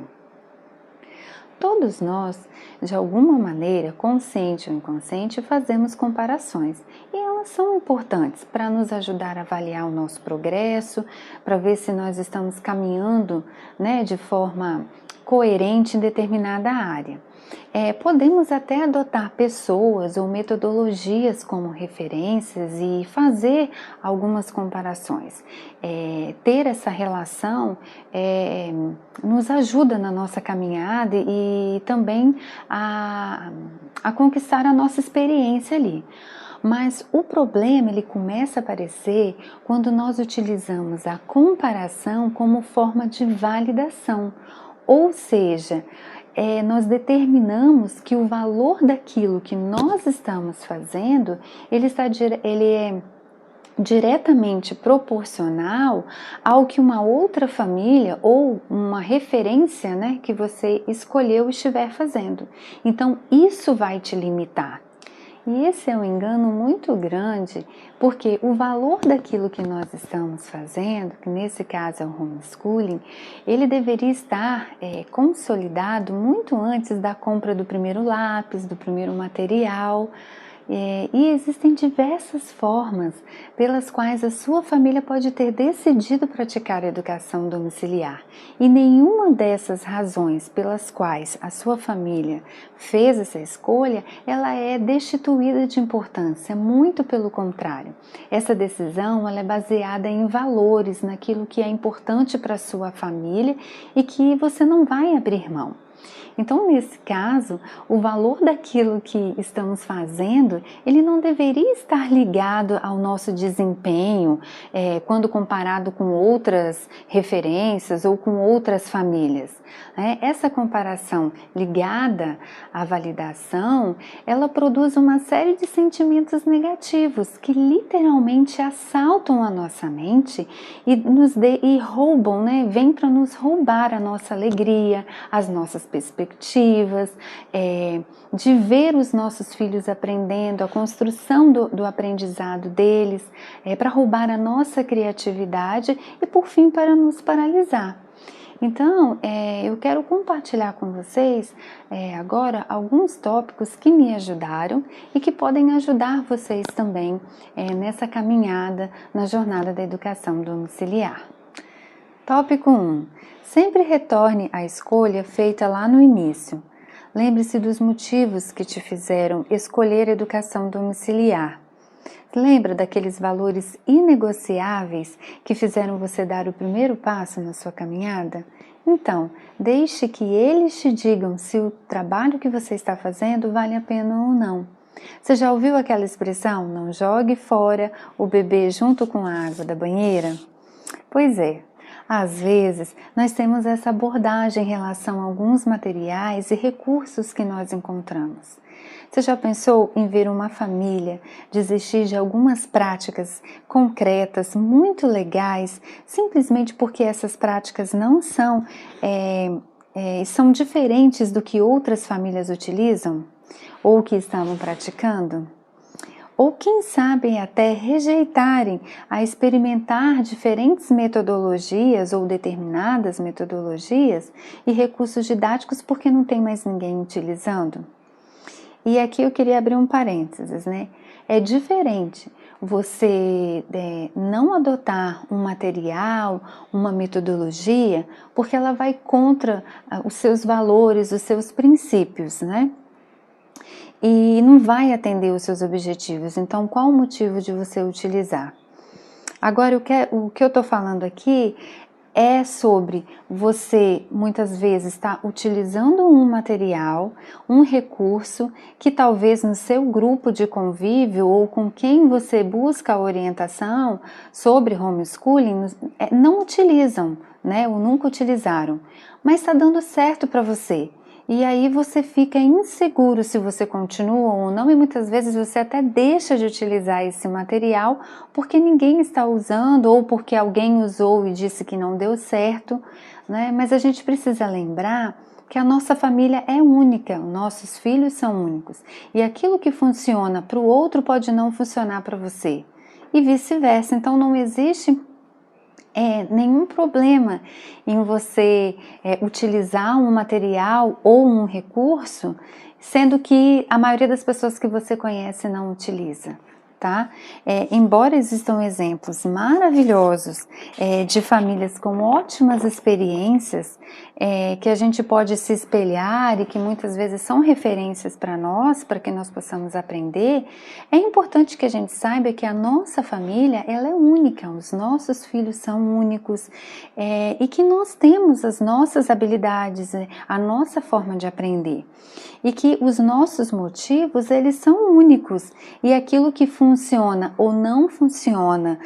Todos nós, de alguma maneira, consciente ou inconsciente, fazemos comparações e elas são importantes para nos ajudar a avaliar o nosso progresso, para ver se nós estamos caminhando, né, de forma coerente em determinada área. Podemos até adotar pessoas ou metodologias como referências e fazer algumas comparações. Ter essa relação nos ajuda na nossa caminhada e também a conquistar a nossa experiência ali. Mas o problema ele começa a aparecer quando nós utilizamos a comparação como forma de validação, ou seja, nós determinamos que o valor daquilo que nós estamos fazendo, ele é diretamente proporcional ao que uma outra família ou uma referência, né, que você escolheu estiver fazendo. Então, isso vai te limitar. E esse é um engano muito grande, porque o valor daquilo que nós estamos fazendo, que nesse caso é o homeschooling, ele deveria estar consolidado muito antes da compra do primeiro lápis, do primeiro material. E existem diversas formas pelas quais a sua família pode ter decidido praticar a educação domiciliar. E nenhuma dessas razões pelas quais a sua família fez essa escolha, ela é destituída de importância, muito pelo contrário. Essa decisão ela é baseada em valores, naquilo que é importante para a sua família e que você não vai abrir mão. Então, nesse caso, o valor daquilo que estamos fazendo, ele não deveria estar ligado ao nosso desempenho quando comparado com outras referências ou com outras famílias. Essa comparação ligada à validação, ela produz uma série de sentimentos negativos que literalmente assaltam a nossa mente e roubam, vêm para nos roubar a nossa alegria, as nossas perspectivas, de ver os nossos filhos aprendendo, a construção do aprendizado deles, para roubar a nossa criatividade e, por fim, para nos paralisar. Então, eu quero compartilhar com vocês agora alguns tópicos que me ajudaram e que podem ajudar vocês também nessa caminhada na jornada da educação domiciliar. Tópico 1. Sempre retorne à escolha feita lá no início. Lembre-se dos motivos que te fizeram escolher a educação domiciliar. Lembra daqueles valores inegociáveis que fizeram você dar o primeiro passo na sua caminhada? Então, deixe que eles te digam se o trabalho que você está fazendo vale a pena ou não. Você já ouviu aquela expressão, não jogue fora o bebê junto com a água da banheira? Pois é. Às vezes, nós temos essa abordagem em relação a alguns materiais e recursos que nós encontramos. Você já pensou em ver uma família desistir de algumas práticas concretas, muito legais, simplesmente porque essas práticas não são diferentes do que outras famílias utilizam ou que estavam praticando? Ou quem sabe até rejeitarem a experimentar diferentes metodologias ou determinadas metodologias e recursos didáticos porque não tem mais ninguém utilizando? E aqui eu queria abrir um parênteses, É diferente você não adotar um material, uma metodologia, porque ela vai contra os seus valores, os seus princípios, E não vai atender os seus objetivos. Então, qual o motivo de você utilizar? Agora, o que eu estou falando aqui é sobre você, muitas vezes, estar utilizando um material, um recurso que talvez no seu grupo de convívio ou com quem você busca a orientação sobre homeschooling não utilizam, ou nunca utilizaram, mas está dando certo para você. E aí você fica inseguro se você continua ou não, e muitas vezes você até deixa de utilizar esse material porque ninguém está usando ou porque alguém usou e disse que não deu certo, Mas a gente precisa lembrar que a nossa família é única, nossos filhos são únicos, e aquilo que funciona para o outro pode não funcionar para você, e vice-versa. Então não existe nenhum problema em você utilizar um material ou um recurso, sendo que a maioria das pessoas que você conhece não utiliza, tá? Embora existam exemplos maravilhosos de famílias com ótimas experiências, que a gente pode se espelhar e que muitas vezes são referências para nós, para que nós possamos aprender, é importante que a gente saiba que a nossa família, ela é única, os nossos filhos são únicos, e que nós temos as nossas habilidades, a nossa forma de aprender, e que os nossos motivos, eles são únicos, e aquilo que funciona ou não funciona,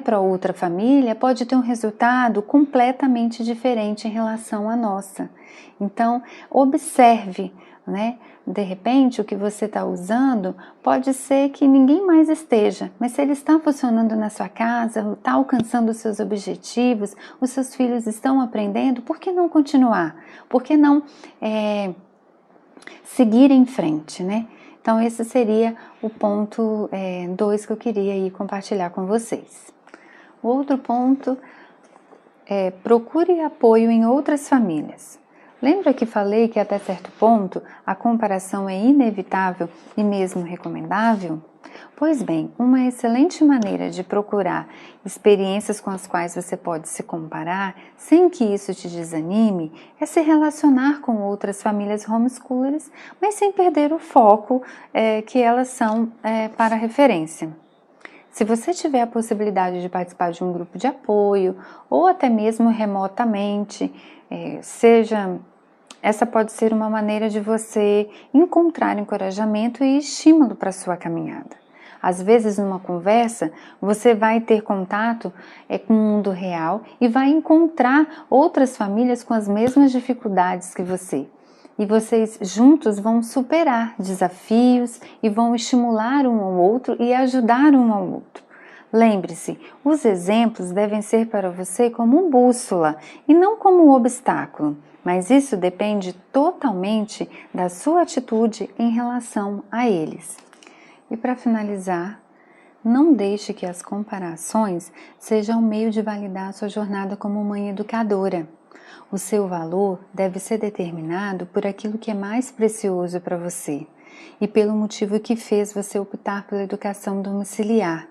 para outra família, pode ter um resultado completamente diferente em relação à nossa. Então, observe, De repente, o que você está usando pode ser que ninguém mais esteja, mas se ele está funcionando na sua casa, está alcançando os seus objetivos, os seus filhos estão aprendendo, por que não continuar? Por que não seguir em frente, Então, esse seria o ponto 2 que eu queria aí compartilhar com vocês. O outro ponto é procure apoio em outras famílias. Lembra que falei que até certo ponto a comparação é inevitável e mesmo recomendável? Pois bem, uma excelente maneira de procurar experiências com as quais você pode se comparar, sem que isso te desanime, é se relacionar com outras famílias homeschoolers, mas sem perder o foco que elas são para referência. Se você tiver a possibilidade de participar de um grupo de apoio, ou até mesmo remotamente, seja essa pode ser uma maneira de você encontrar encorajamento e estímulo para a sua caminhada. Às vezes, numa conversa, você vai ter contato com o mundo real e vai encontrar outras famílias com as mesmas dificuldades que você. E vocês juntos vão superar desafios e vão estimular um ao outro e ajudar um ao outro. Lembre-se, os exemplos devem ser para você como bússola e não como um obstáculo, mas isso depende totalmente da sua atitude em relação a eles. E para finalizar, não deixe que as comparações sejam um meio de validar a sua jornada como mãe educadora. O seu valor deve ser determinado por aquilo que é mais precioso para você e pelo motivo que fez você optar pela educação domiciliar,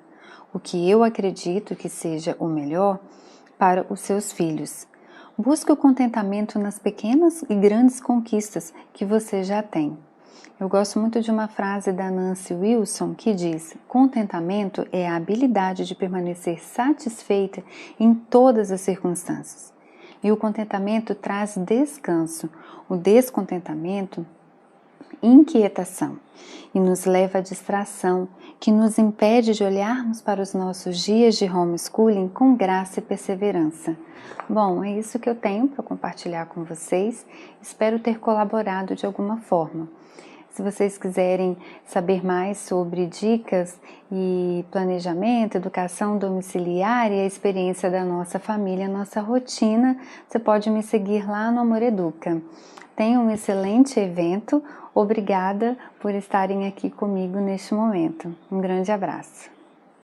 o que eu acredito que seja o melhor para os seus filhos. Busque o contentamento nas pequenas e grandes conquistas que você já tem. Eu gosto muito de uma frase da Nancy Wilson que diz: contentamento é a habilidade de permanecer satisfeita em todas as circunstâncias. E o contentamento traz descanso, o descontentamento, inquietação, e nos leva à distração, que nos impede de olharmos para os nossos dias de homeschooling com graça e perseverança. Bom, é isso que eu tenho para compartilhar com vocês. Espero ter colaborado de alguma forma. Se vocês quiserem saber mais sobre dicas e planejamento, educação domiciliar e a experiência da nossa família, nossa rotina, você pode me seguir lá no Amor Educa. Tenha um excelente evento. Obrigada por estarem aqui comigo neste momento. Um grande abraço.